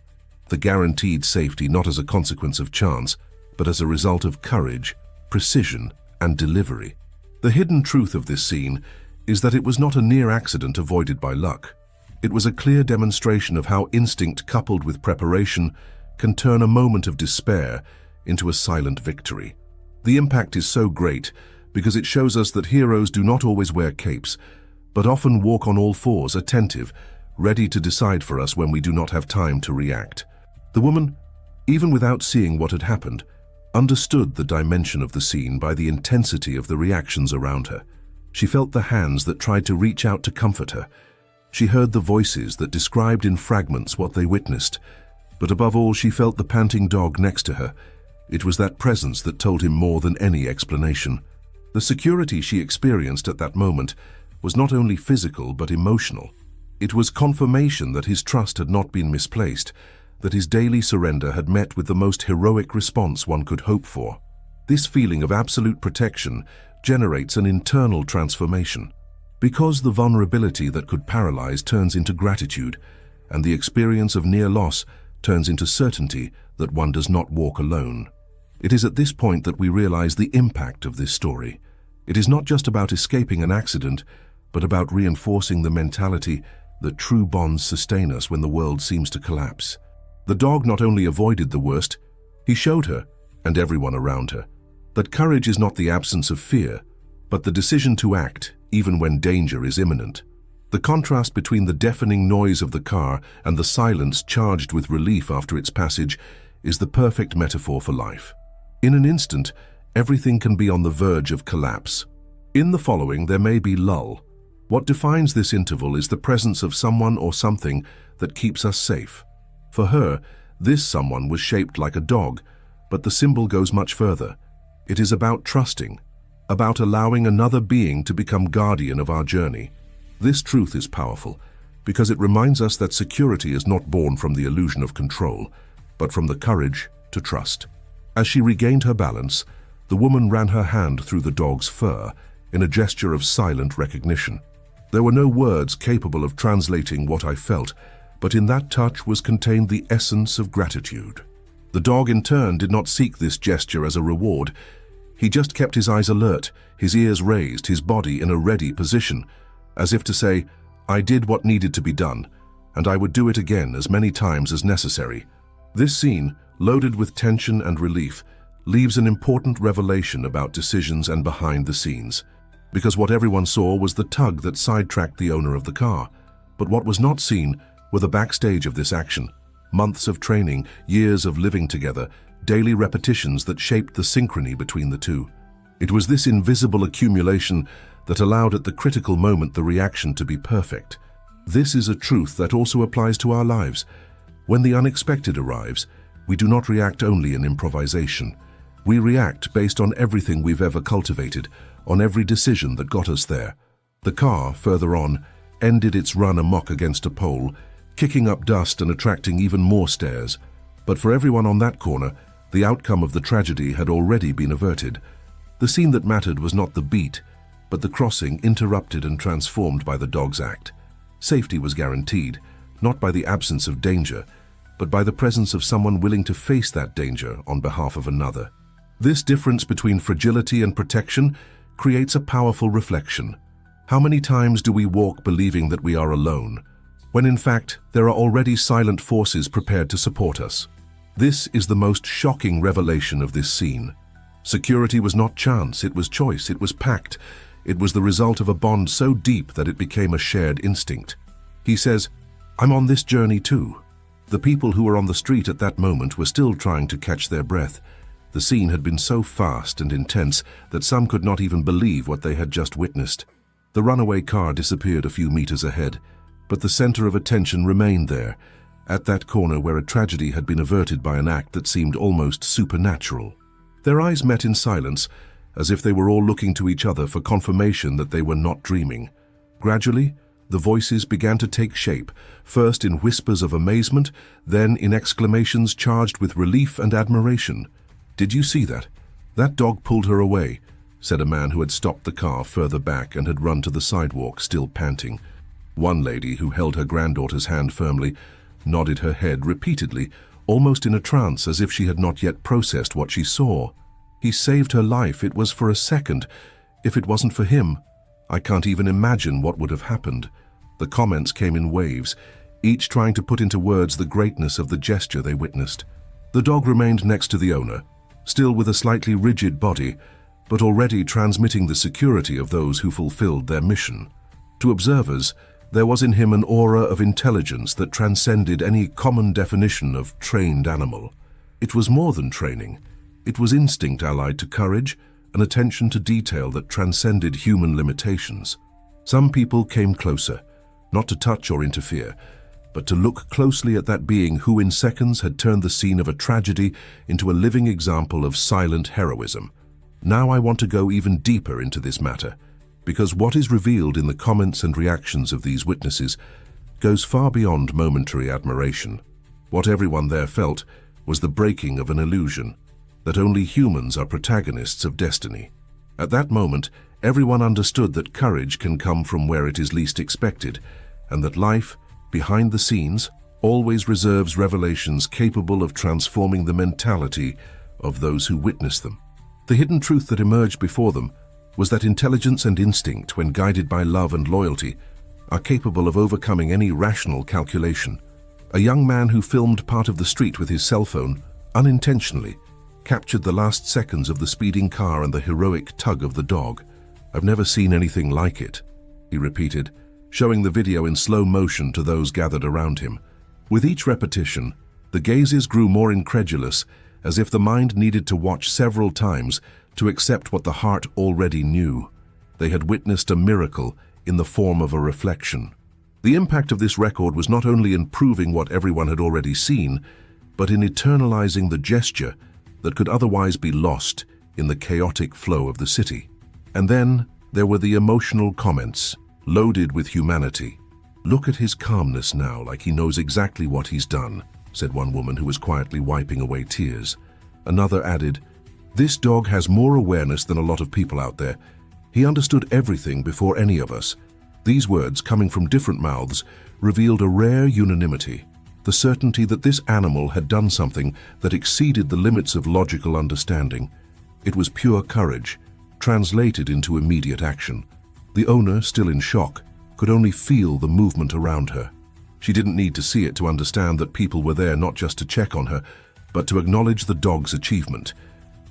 The guaranteed safety not as a consequence of chance, but as a result of courage, precision, and delivery. The hidden truth of this scene is that it was not a near accident avoided by luck. It was a clear demonstration of how instinct coupled with preparation can turn a moment of despair into a silent victory. The impact is so great because it shows us that heroes do not always wear capes, but often walk on all fours, attentive, ready to decide for us when we do not have time to react. The woman, even without seeing what had happened, understood the dimension of the scene by the intensity of the reactions around her. She felt the hands that tried to reach out to comfort her. She heard the voices that described in fragments what they witnessed, but above all she felt the panting dog next to her. It was that presence that told him more than any explanation. The security she experienced at that moment was not only physical but emotional. It was confirmation that his trust had not been misplaced, that his daily surrender had met with the most heroic response one could hope for. This feeling of absolute protection generates an internal transformation. Because the vulnerability that could paralyze turns into gratitude, and the experience of near loss turns into certainty that one does not walk alone. It is at this point that we realize the impact of this story. It is not just about escaping an accident, but about reinforcing the mentality that true bonds sustain us when the world seems to collapse. The dog not only avoided the worst, he showed her, and everyone around her, that courage is not the absence of fear, but the decision to act even when danger is imminent. The contrast between the deafening noise of the car and the silence charged with relief after its passage is the perfect metaphor for life. In an instant, everything can be on the verge of collapse. In the following, there may be lull. What defines this interval is the presence of someone or something that keeps us safe. For her, this someone was shaped like a dog, but the symbol goes much further. It is about trusting, about allowing another being to become guardian of our journey. This truth is powerful because it reminds us that security is not born from the illusion of control, but from the courage to trust. As she regained her balance, the woman ran her hand through the dog's fur in a gesture of silent recognition. There were no words capable of translating what I felt, but in that touch was contained the essence of gratitude. The dog in turn did not seek this gesture as a reward. He just kept his eyes alert, his ears raised, his body in a ready position, as if to say, "I did what needed to be done, and I would do it again as many times as necessary." This scene, loaded with tension and relief, leaves an important revelation about decisions and behind the scenes. Because what everyone saw was the tug that sidetracked the owner of the car. But what was not seen were the backstage of this action. Months of training, years of living together, daily repetitions that shaped the synchrony between the two. It was this invisible accumulation that allowed at the critical moment the reaction to be perfect. This is a truth that also applies to our lives. When the unexpected arrives, we do not react only in improvisation. We react based on everything we've ever cultivated, on every decision that got us there. The car, further on, ended its run amok against a pole, kicking up dust and attracting even more stares. But for everyone on that corner, the outcome of the tragedy had already been averted. The scene that mattered was not the beat, but the crossing interrupted and transformed by the dog's act. Safety was guaranteed, not by the absence of danger, but by the presence of someone willing to face that danger on behalf of another. This difference between fragility and protection creates a powerful reflection. How many times do we walk believing that we are alone, when in fact there are already silent forces prepared to support us? This is the most shocking revelation of this scene. Security was not chance, it was choice, it was pact. It was the result of a bond so deep that it became a shared instinct. He says, "I'm on this journey too." The people who were on the street at that moment were still trying to catch their breath. The scene had been so fast and intense that some could not even believe what they had just witnessed. The runaway car disappeared a few meters ahead, but the center of attention remained there, at that corner where a tragedy had been averted by an act that seemed almost supernatural. Their eyes met in silence, as if they were all looking to each other for confirmation that they were not dreaming. Gradually, the voices began to take shape, first in whispers of amazement, then in exclamations charged with relief and admiration. "Did you see that? That dog pulled her away," said a man who had stopped the car further back and had run to the sidewalk, still panting. One lady, who held her granddaughter's hand firmly, nodded her head repeatedly, almost in a trance, as if she had not yet processed what she saw. "He saved her life. It was for a second. If it wasn't for him, I can't even imagine what would have happened." The comments came in waves, each trying to put into words the greatness of the gesture they witnessed. The dog remained next to the owner, still with a slightly rigid body, but already transmitting the security of those who fulfilled their mission. To observers, there was in him an aura of intelligence that transcended any common definition of trained animal. It was more than training. It was instinct allied to courage, an attention to detail that transcended human limitations. Some people came closer, not to touch or interfere, but to look closely at that being who in seconds had turned the scene of a tragedy into a living example of silent heroism. Now I want to go even deeper into this matter, because what is revealed in the comments and reactions of these witnesses goes far beyond momentary admiration. What everyone there felt was the breaking of an illusion, that only humans are protagonists of destiny. At that moment, everyone understood that courage can come from where it is least expected, and that life, behind the scenes, always reserves revelations capable of transforming the mentality of those who witness them. The hidden truth that emerged before them was that intelligence and instinct, when guided by love and loyalty, are capable of overcoming any rational calculation. A young man who filmed part of the street with his cell phone, unintentionally, captured the last seconds of the speeding car and the heroic tug of the dog. "I've never seen anything like it," he repeated, showing the video in slow motion to those gathered around him. With each repetition, the gazes grew more incredulous, as if the mind needed to watch several times to accept what the heart already knew. They had witnessed a miracle in the form of a reflection. The impact of this record was not only in proving what everyone had already seen, but in eternalizing the gesture that could otherwise be lost in the chaotic flow of the city. And then there were the emotional comments, loaded with humanity. "Look at his calmness now, like he knows exactly what he's done," said one woman who was quietly wiping away tears. Another added, "This dog has more awareness than a lot of people out there. He understood everything before any of us." These words, coming from different mouths, revealed a rare unanimity, the certainty that this animal had done something that exceeded the limits of logical understanding. It was pure courage, translated into immediate action. The owner, still in shock, could only feel the movement around her. She didn't need to see it to understand that people were there not just to check on her, but to acknowledge the dog's achievement.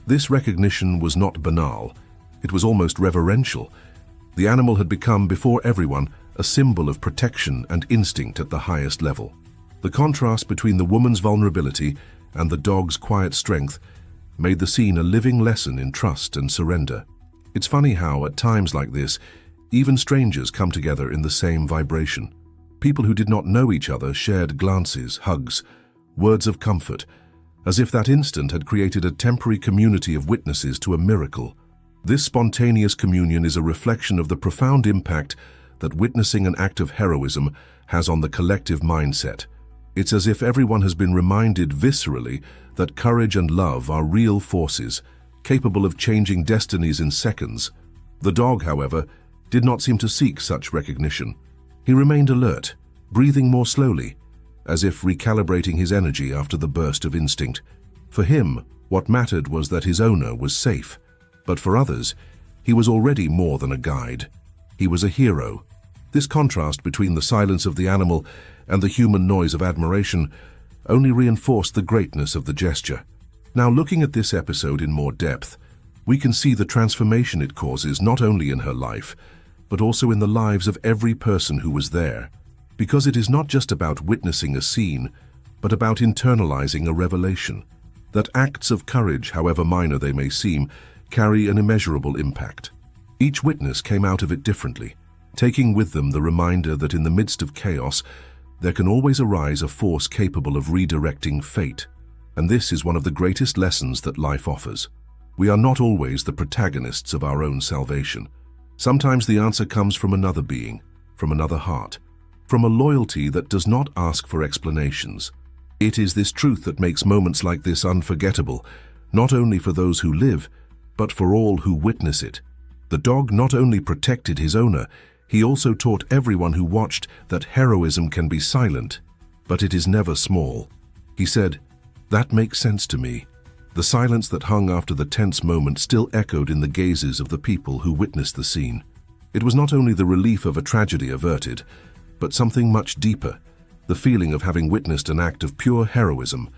This recognition was not banal. It was almost reverential. The animal had become, before everyone, a symbol of protection and instinct at the highest level. The contrast between the woman's vulnerability and the dog's quiet strength made the scene a living lesson in trust and surrender. It's funny how, at times like this, even strangers come together in the same vibration. People who did not know each other shared glances, hugs, words of comfort, as if that instant had created a temporary community of witnesses to a miracle. This spontaneous communion is a reflection of the profound impact that witnessing an act of heroism has on the collective mindset. It's as if everyone has been reminded viscerally that courage and love are real forces, capable of changing destinies in seconds. The dog, however, did not seem to seek such recognition. He remained alert, breathing more slowly, as if recalibrating his energy after the burst of instinct. For him, what mattered was that his owner was safe. But for others, he was already more than a guide. He was a hero. This contrast between the silence of the animal and the human noise of admiration only reinforced the greatness of the gesture. Now, looking at this episode in more depth, we can see the transformation it causes not only in her life, but also in the lives of every person who was there. Because it is not just about witnessing a scene, but about internalizing a revelation. That acts of courage, however minor they may seem, carry an immeasurable impact. Each witness came out of it differently, taking with them the reminder that in the midst of chaos, there can always arise a force capable of redirecting fate. And this is one of the greatest lessons that life offers. We are not always the protagonists of our own salvation. Sometimes the answer comes from another being, from another heart, from a loyalty that does not ask for explanations. It is this truth that makes moments like this unforgettable, not only for those who live, but for all who witness it. The dog not only protected his owner, he also taught everyone who watched that heroism can be silent, but it is never small. He said, "That makes sense to me." The silence that hung after the tense moment still echoed in the gazes of the people who witnessed the scene. It was not only the relief of a tragedy averted, but something much deeper, the feeling of having witnessed an act of pure heroism,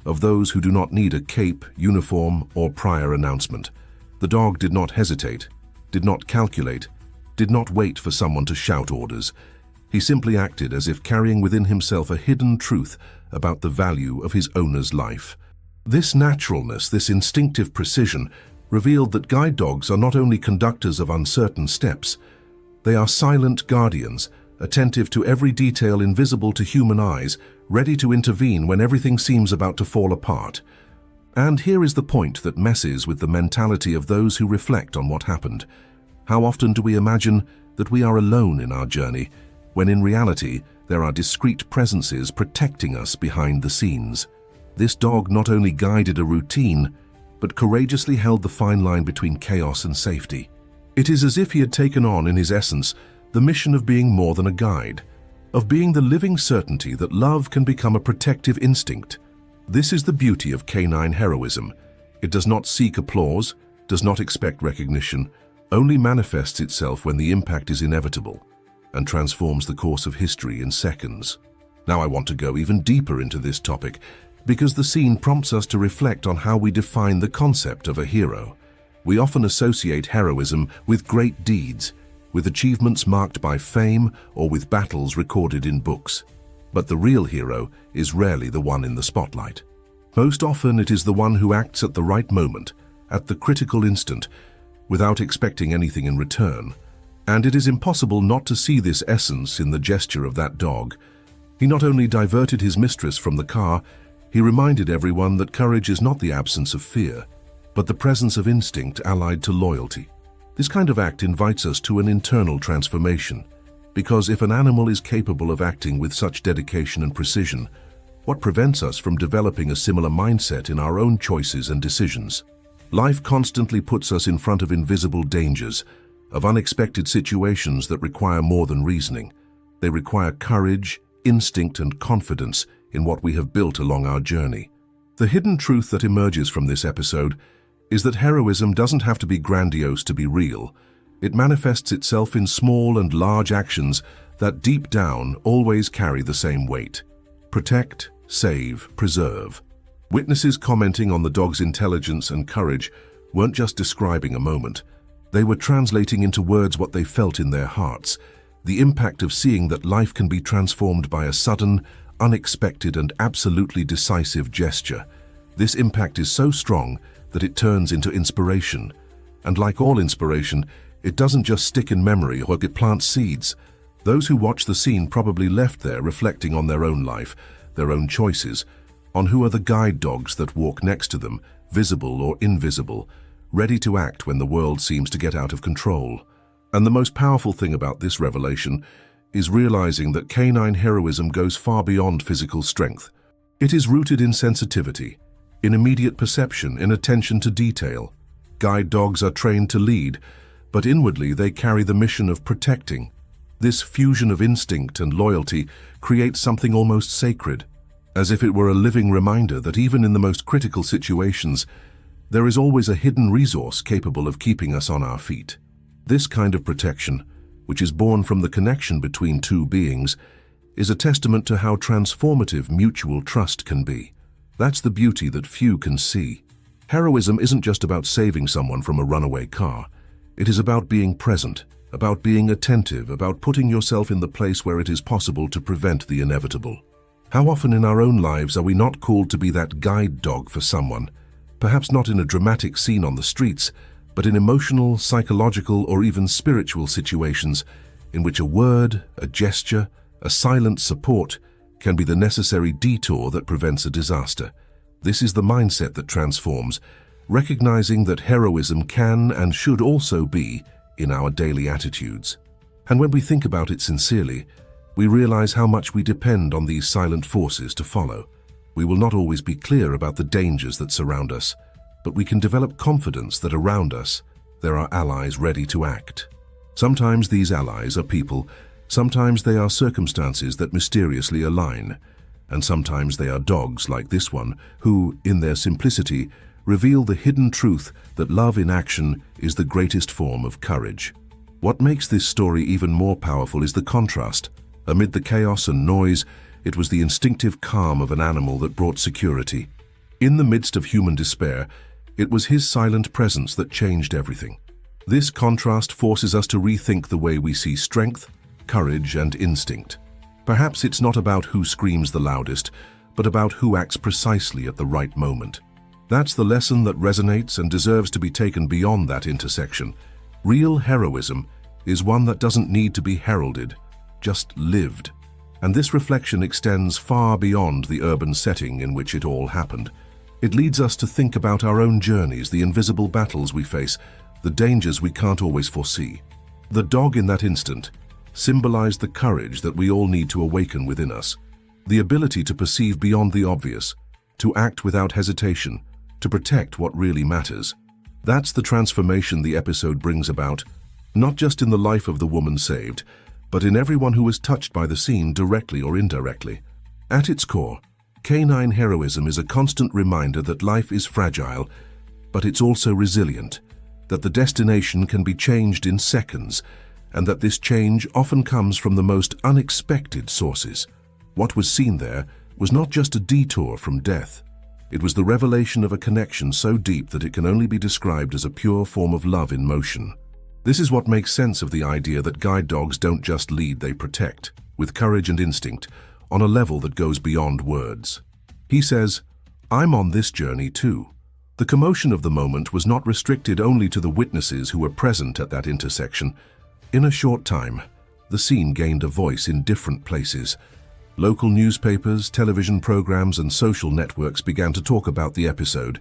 of those who do not need a cape, uniform, or prior announcement. The dog did not hesitate, did not calculate, did not wait for someone to shout orders. He simply acted as if carrying within himself a hidden truth about the value of his owner's life. This naturalness, this instinctive precision, revealed that guide dogs are not only conductors of uncertain steps, they are silent guardians, attentive to every detail invisible to human eyes, ready to intervene when everything seems about to fall apart. And here is the point that messes with the mentality of those who reflect on what happened. How often do we imagine that we are alone in our journey, when in reality there are discreet presences protecting us behind the scenes? This dog not only guided a routine, but courageously held the fine line between chaos and safety. It is as if he had taken on, in his essence, the mission of being more than a guide, of being the living certainty that love can become a protective instinct. This is the beauty of canine heroism. It does not seek applause, does not expect recognition, only manifests itself when the impact is inevitable, and transforms the course of history in seconds. Now I want to go even deeper into this topic, because the scene prompts us to reflect on how we define the concept of a hero. We often associate heroism with great deeds, with achievements marked by fame or with battles recorded in books. But the real hero is rarely the one in the spotlight. Most often it is the one who acts at the right moment, at the critical instant, without expecting anything in return. And it is impossible not to see this essence in the gesture of that dog. He not only diverted his mistress from the car, he reminded everyone that courage is not the absence of fear, but the presence of instinct allied to loyalty. This kind of act invites us to an internal transformation, because if an animal is capable of acting with such dedication and precision, what prevents us from developing a similar mindset in our own choices and decisions? Life constantly puts us in front of invisible dangers, of unexpected situations that require more than reasoning. They require courage, instinct, and confidence in what we have built along our journey. The hidden truth that emerges from this episode is that heroism doesn't have to be grandiose to be real. It manifests itself in small and large actions that deep down always carry the same weight: protect, save, preserve. Witnesses commenting on the dog's intelligence and courage weren't just describing a moment. They were translating into words what they felt in their hearts: the impact of seeing that life can be transformed by a sudden, unexpected, and absolutely decisive gesture. This impact is so strong that it turns into inspiration. And like all inspiration, it doesn't just stick in memory or it plants seeds. Those who watch the scene probably left there reflecting on their own life, their own choices, on who are the guide dogs that walk next to them, visible or invisible, ready to act when the world seems to get out of control. And the most powerful thing about this revelation is realizing that canine heroism goes far beyond physical strength. It is rooted in sensitivity, in immediate perception, in attention to detail. Guide dogs are trained to lead, but inwardly they carry the mission of protecting. This fusion of instinct and loyalty creates something almost sacred, as if it were a living reminder that even in the most critical situations, there is always a hidden resource capable of keeping us on our feet. This kind of protection, which is born from the connection between two beings, is a testament to how transformative mutual trust can be. That's the beauty that few can see. Heroism isn't just about saving someone from a runaway car. It is about being present, about being attentive, about putting yourself in the place where it is possible to prevent the inevitable. How often in our own lives are we not called to be that guide dog for someone? Perhaps not in a dramatic scene on the streets, but in emotional, psychological, or even spiritual situations in which a word, a gesture, a silent support can be the necessary detour that prevents a disaster. This is the mindset that transforms, recognizing that heroism can and should also be in our daily attitudes. And when we think about it sincerely, we realize how much we depend on these silent forces to follow. We will not always be clear about the dangers that surround us, but we can develop confidence that around us there are allies ready to act. Sometimes these allies are people, sometimes they are circumstances that mysteriously align, and sometimes they are dogs like this one who, in their simplicity, reveal the hidden truth that love in action is the greatest form of courage. What makes this story even more powerful is the contrast. Amid the chaos and noise, it was the instinctive calm of an animal that brought security. In the midst of human despair, it was his silent presence that changed everything. This contrast forces us to rethink the way we see strength, courage, and instinct. Perhaps it's not about who screams the loudest, but about who acts precisely at the right moment. That's the lesson that resonates and deserves to be taken beyond that intersection. Real heroism is one that doesn't need to be heralded, just lived. And this reflection extends far beyond the urban setting in which it all happened. It leads us to think about our own journeys, the invisible battles we face, the dangers we can't always foresee. The dog in that instant symbolized the courage that we all need to awaken within us, the ability to perceive beyond the obvious, to act without hesitation, to protect what really matters. That's the transformation the episode brings about, not just in the life of the woman saved, but in everyone who was touched by the scene directly or indirectly. At its core, canine heroism is a constant reminder that life is fragile, but it's also resilient, that the destination can be changed in seconds, and that this change often comes from the most unexpected sources. What was seen there was not just a detour from death. It was the revelation of a connection so deep that it can only be described as a pure form of love in motion. This is what makes sense of the idea that guide dogs don't just lead, they protect, with courage and instinct, on a level that goes beyond words. He says, "I'm on this journey too." The commotion of the moment was not restricted only to the witnesses who were present at that intersection. In a short time, the scene gained a voice in different places. Local newspapers, television programs, and social networks began to talk about the episode,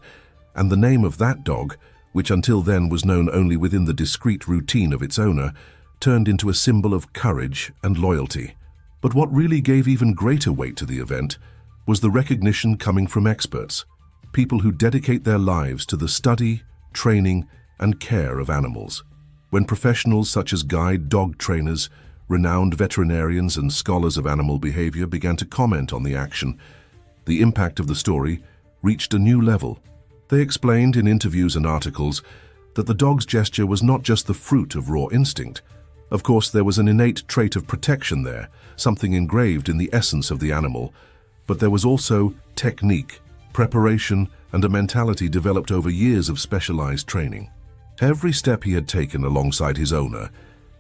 and the name of that dog, which until then was known only within the discreet routine of its owner, turned into a symbol of courage and loyalty. But what really gave even greater weight to the event was the recognition coming from experts, people who dedicate their lives to the study, training, and care of animals. When professionals such as guide dog trainers, renowned veterinarians, and scholars of animal behavior began to comment on the action, the impact of the story reached a new level. They explained in interviews and articles that the dog's gesture was not just the fruit of raw instinct, Of course, there was an innate trait of protection there, something engraved in the essence of the animal, but there was also technique, preparation, and a mentality developed over years of specialized training. Every step he had taken alongside his owner,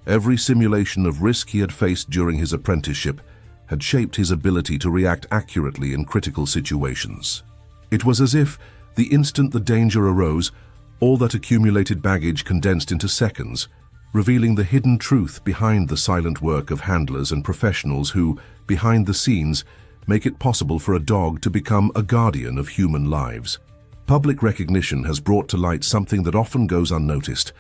every simulation of risk he had faced during his apprenticeship, had shaped his ability to react accurately in critical situations. It was as if, the instant the danger arose, all that accumulated baggage condensed into seconds, revealing the hidden truth behind the silent work of handlers and professionals who, behind the scenes, make it possible for a dog to become a guardian of human lives. Public recognition has brought to light something that often goes unnoticed.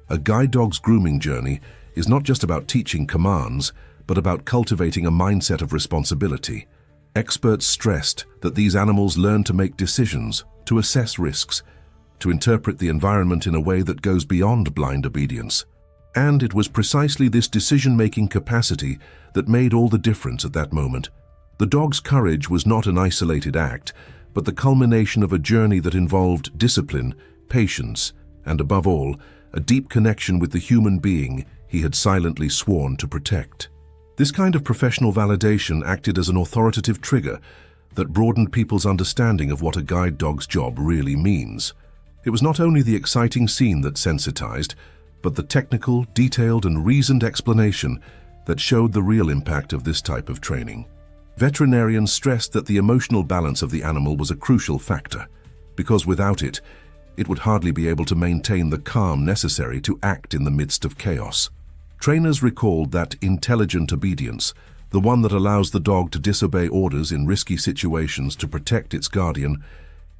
A guide dog's grooming journey is not just about teaching commands, but about cultivating a mindset of responsibility. Experts stressed that these animals learn to make decisions, to assess risks, to interpret the environment in a way that goes beyond blind obedience. And it was precisely this decision-making capacity that made all the difference at that moment. The dog's courage was not an isolated act, but the culmination of a journey that involved discipline, patience, and above all, a deep connection with the human being he had silently sworn to protect. This kind of professional validation acted as an authoritative trigger that broadened people's understanding of what a guide dog's job really means. It was not only the exciting scene that sensitized, but the technical, detailed, and reasoned explanation that showed the real impact of this type of training. Veterinarians stressed that the emotional balance of the animal was a crucial factor, because without it, it would hardly be able to maintain the calm necessary to act in the midst of chaos. Trainers recalled that intelligent obedience, the one that allows the dog to disobey orders in risky situations to protect its guardian,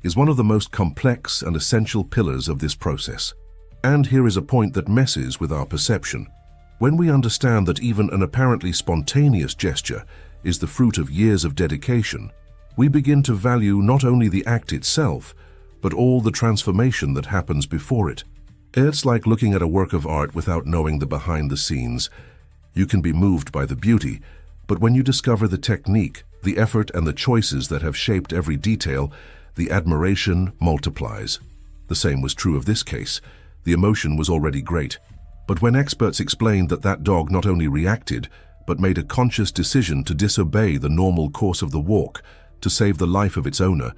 is one of the most complex and essential pillars of this process. And here is a point that messes with our perception. When we understand that even an apparently spontaneous gesture is the fruit of years of dedication, we begin to value not only the act itself, but all the transformation that happens before it. It's like looking at a work of art without knowing the behind the scenes. You can be moved by the beauty, but when you discover the technique, the effort, and the choices that have shaped every detail, the admiration multiplies. The same was true of this case. The emotion was already great, but when experts explained that that dog not only reacted, but made a conscious decision to disobey the normal course of the walk to save the life of its owner,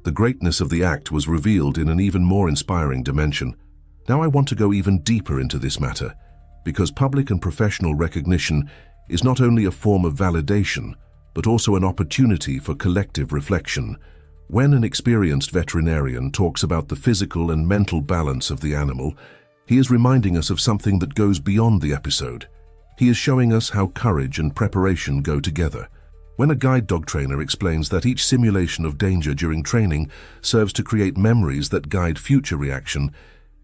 the greatness of the act was revealed in an even more inspiring dimension. Now I want to go even deeper into this matter, because public and professional recognition is not only a form of validation, but also an opportunity for collective reflection. When an experienced veterinarian talks about the physical and mental balance of the animal, he is reminding us of something that goes beyond the episode. He is showing us how courage and preparation go together. When a guide dog trainer explains that each simulation of danger during training serves to create memories that guide future reaction,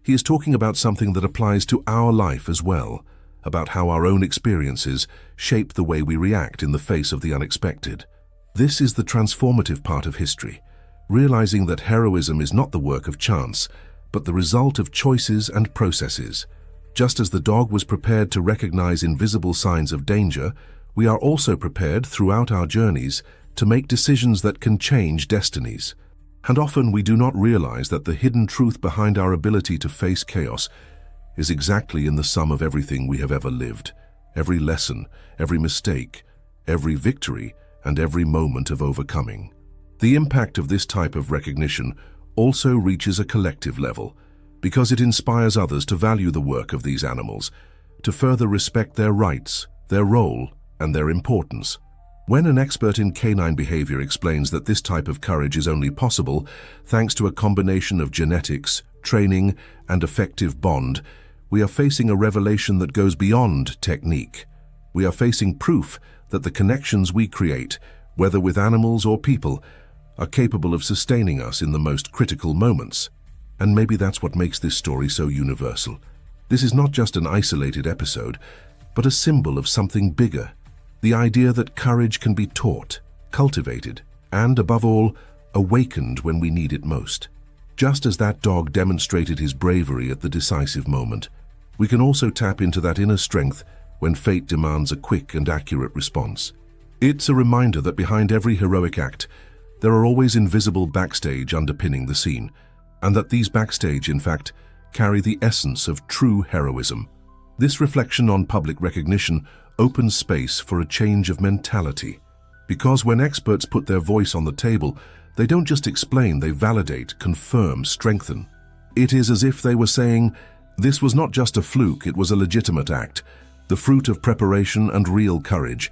he is talking about something that applies to our life as well, about how our own experiences shape the way we react in the face of the unexpected. This is the transformative part of history, realizing that heroism is not the work of chance, but the result of choices and processes. Just as the dog was prepared to recognize invisible signs of danger, we are also prepared throughout our journeys to make decisions that can change destinies. And often we do not realize that the hidden truth behind our ability to face chaos is exactly in the sum of everything we have ever lived, every lesson, every mistake, every victory, and every moment of overcoming. The impact of this type of recognition also reaches a collective level, because it inspires others to value the work of these animals, to further respect their rights, their role, and their importance. When an expert in canine behavior explains that this type of courage is only possible thanks to a combination of genetics, training, and effective bond, we are facing a revelation that goes beyond technique. We are facing proof that the connections we create, whether with animals or people, are capable of sustaining us in the most critical moments. And maybe that's what makes this story so universal. This is not just an isolated episode, but a symbol of something bigger. The idea that courage can be taught, cultivated, and, above all, awakened when we need it most. Just as that dog demonstrated his bravery at the decisive moment, we can also tap into that inner strength when fate demands a quick and accurate response. It's a reminder that behind every heroic act, there are always invisible backstage underpinning the scene, and that these backstage, in fact, carry the essence of true heroism. This reflection on public recognition opens space for a change of mentality. Because when experts put their voice on the table, they don't just explain, they validate, confirm, strengthen. It is as if they were saying, this was not just a fluke, it was a legitimate act, the fruit of preparation and real courage.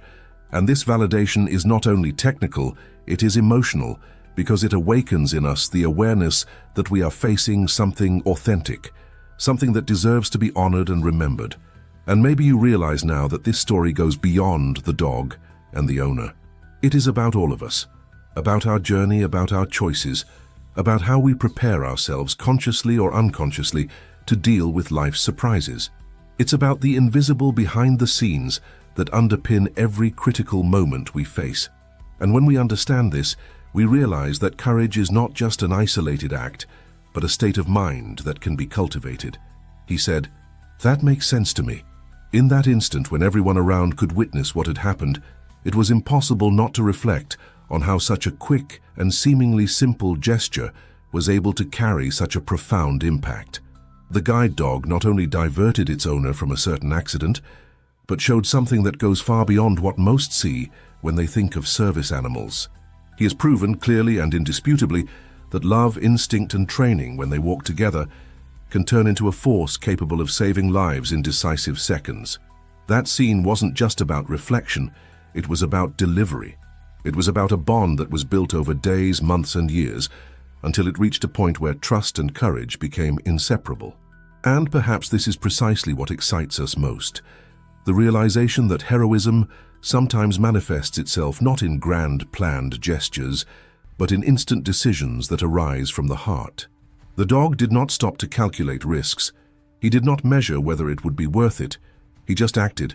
And this validation is not only technical, it is emotional, because it awakens in us the awareness that we are facing something authentic, something that deserves to be honored and remembered. And maybe you realize now that this story goes beyond the dog and the owner. It is about all of us, about our journey, about our choices, about how we prepare ourselves consciously or unconsciously to deal with life's surprises. It's about the invisible behind the scenes that underpin every critical moment we face. And when we understand this, we realize that courage is not just an isolated act, but a state of mind that can be cultivated. He said, "That makes sense to me." In that instant, when everyone around could witness what had happened, it was impossible not to reflect on how such a quick and seemingly simple gesture was able to carry such a profound impact. The guide dog not only diverted its owner from a certain accident, but showed something that goes far beyond what most see when they think of service animals. He has proven clearly and indisputably that love, instinct, and training, when they walk together, can turn into a force capable of saving lives in decisive seconds. That scene wasn't just about reflection, it was about delivery. It was about a bond that was built over days, months, and years, until it reached a point where trust and courage became inseparable. And perhaps this is precisely what excites us most: the realization that heroism sometimes manifests itself not in grand, planned gestures, but in instant decisions that arise from the heart. The dog did not stop to calculate risks. He did not measure whether it would be worth it. He just acted.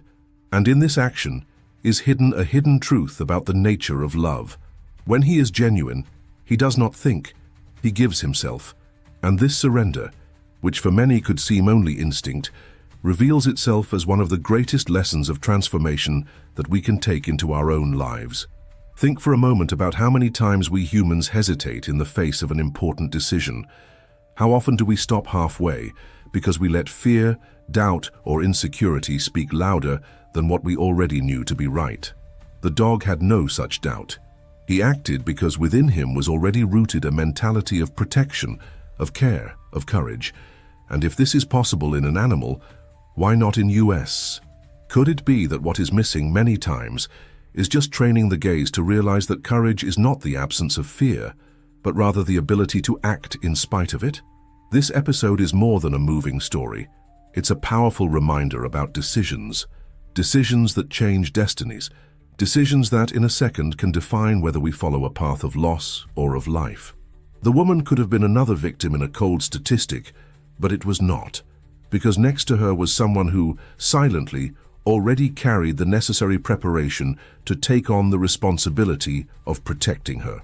And in this action is hidden a hidden truth about the nature of love. When he is genuine, he does not think, he gives himself. And this surrender, which for many could seem only instinct, reveals itself as one of the greatest lessons of transformation that we can take into our own lives. Think for a moment about how many times we humans hesitate in the face of an important decision. How often do we stop halfway because we let fear, doubt, or insecurity speak louder than what we already knew to be right? The dog had no such doubt. He acted because within him was already rooted a mentality of protection, of care, of courage. And if this is possible in an animal, why not in us? Could it be that what is missing many times is just training the gaze to realize that courage is not the absence of fear, but rather the ability to act in spite of it? This episode is more than a moving story. It's a powerful reminder about decisions. Decisions that change destinies. Decisions that, in a second, can define whether we follow a path of loss or of life. The woman could have been another victim in a cold statistic, but it was not, because next to her was someone who, silently, already carried the necessary preparation to take on the responsibility of protecting her.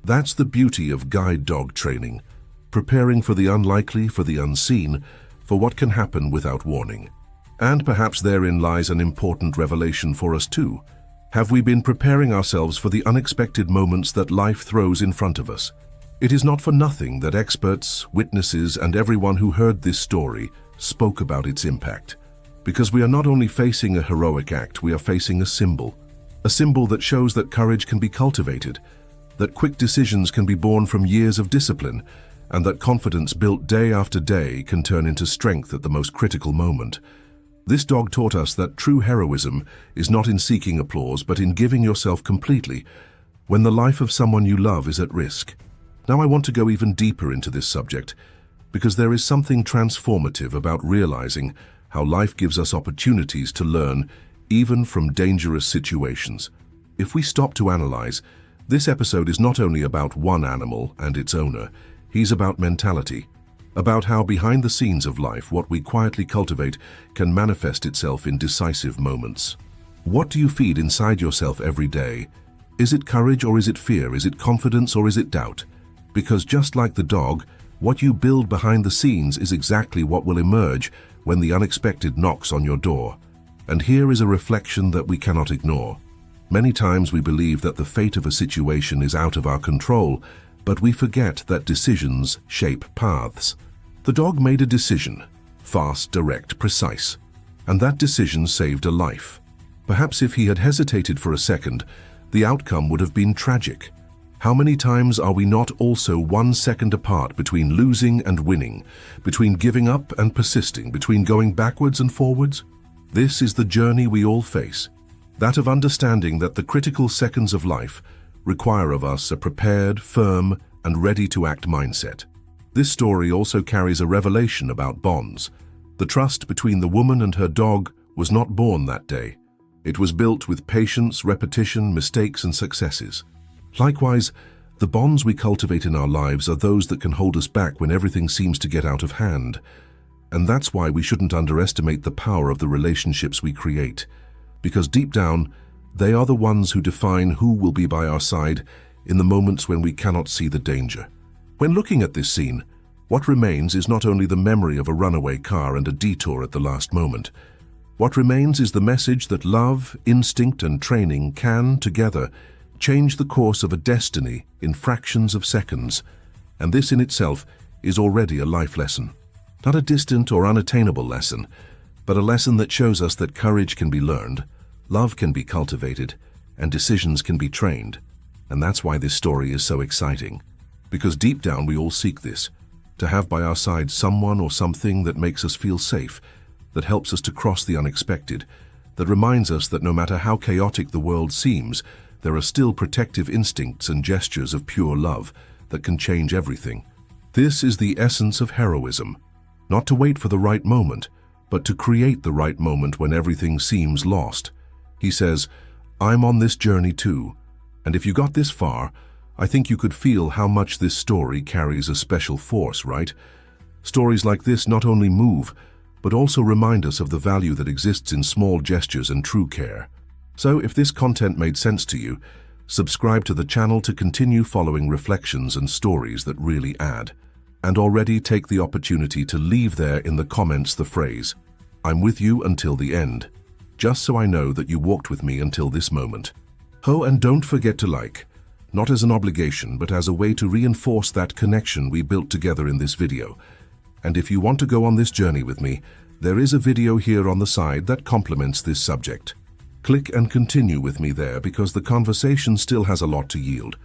That's the beauty of guide dog training, preparing for the unlikely, for the unseen, for what can happen without warning. And perhaps therein lies an important revelation for us too. Have we been preparing ourselves for the unexpected moments that life throws in front of us? It is not for nothing that experts, witnesses, and everyone who heard this story spoke about its impact. Because we are not only facing a heroic act, we are facing a symbol that shows that courage can be cultivated, that quick decisions can be born from years of discipline, and that confidence built day after day can turn into strength at the most critical moment. This dog taught us that true heroism is not in seeking applause, but in giving yourself completely when the life of someone you love is at risk. Now I want to go even deeper into this subject, because there is something transformative about realizing how life gives us opportunities to learn, even from dangerous situations. If we stop to analyze, this episode is not only about one animal and its owner, he's about mentality, about how behind the scenes of life, what we quietly cultivate can manifest itself in decisive moments. What do you feed inside yourself every day? Is it courage or is it fear? Is it confidence or is it doubt? Because just like the dog, what you build behind the scenes is exactly what will emerge when the unexpected knocks on your door. And here is a reflection that we cannot ignore. Many times we believe that the fate of a situation is out of our control, but we forget that decisions shape paths. The dog made a decision, fast, direct, precise. And that decision saved a life. Perhaps if he had hesitated for a second, the outcome would have been tragic. How many times are we not also 1 second apart between losing and winning, between giving up and persisting, between going backwards and forwards? This is the journey we all face, that of understanding that the critical seconds of life require of us a prepared, firm, and ready-to-act mindset. This story also carries a revelation about bonds. The trust between the woman and her dog was not born that day. It was built with patience, repetition, mistakes, and successes. Likewise, the bonds we cultivate in our lives are those that can hold us back when everything seems to get out of hand. And that's why we shouldn't underestimate the power of the relationships we create. Because deep down, they are the ones who define who will be by our side in the moments when we cannot see the danger. When looking at this scene, what remains is not only the memory of a runaway car and a detour at the last moment. What remains is the message that love, instinct, and training can, together, change the course of a destiny in fractions of seconds. And this in itself is already a life lesson. Not a distant or unattainable lesson, but a lesson that shows us that courage can be learned, love can be cultivated, and decisions can be trained. And that's why this story is so exciting. Because deep down we all seek this, to have by our side someone or something that makes us feel safe, that helps us to cross the unexpected, that reminds us that no matter how chaotic the world seems, there are still protective instincts and gestures of pure love that can change everything. This is the essence of heroism. Not to wait for the right moment, but to create the right moment when everything seems lost. He says, "I'm on this journey too, and if you got this far, I think you could feel how much this story carries a special force, right?" Stories like this not only move, but also remind us of the value that exists in small gestures and true care. So if this content made sense to you, subscribe to the channel to continue following reflections and stories that really add. And already take the opportunity to leave there in the comments the phrase, "I'm with you until the end," just so I know that you walked with me until this moment. Oh, and don't forget to like, not as an obligation, but as a way to reinforce that connection we built together in this video. And if you want to go on this journey with me, there is a video here on the side that complements this subject. Click and continue with me there because the conversation still has a lot to yield.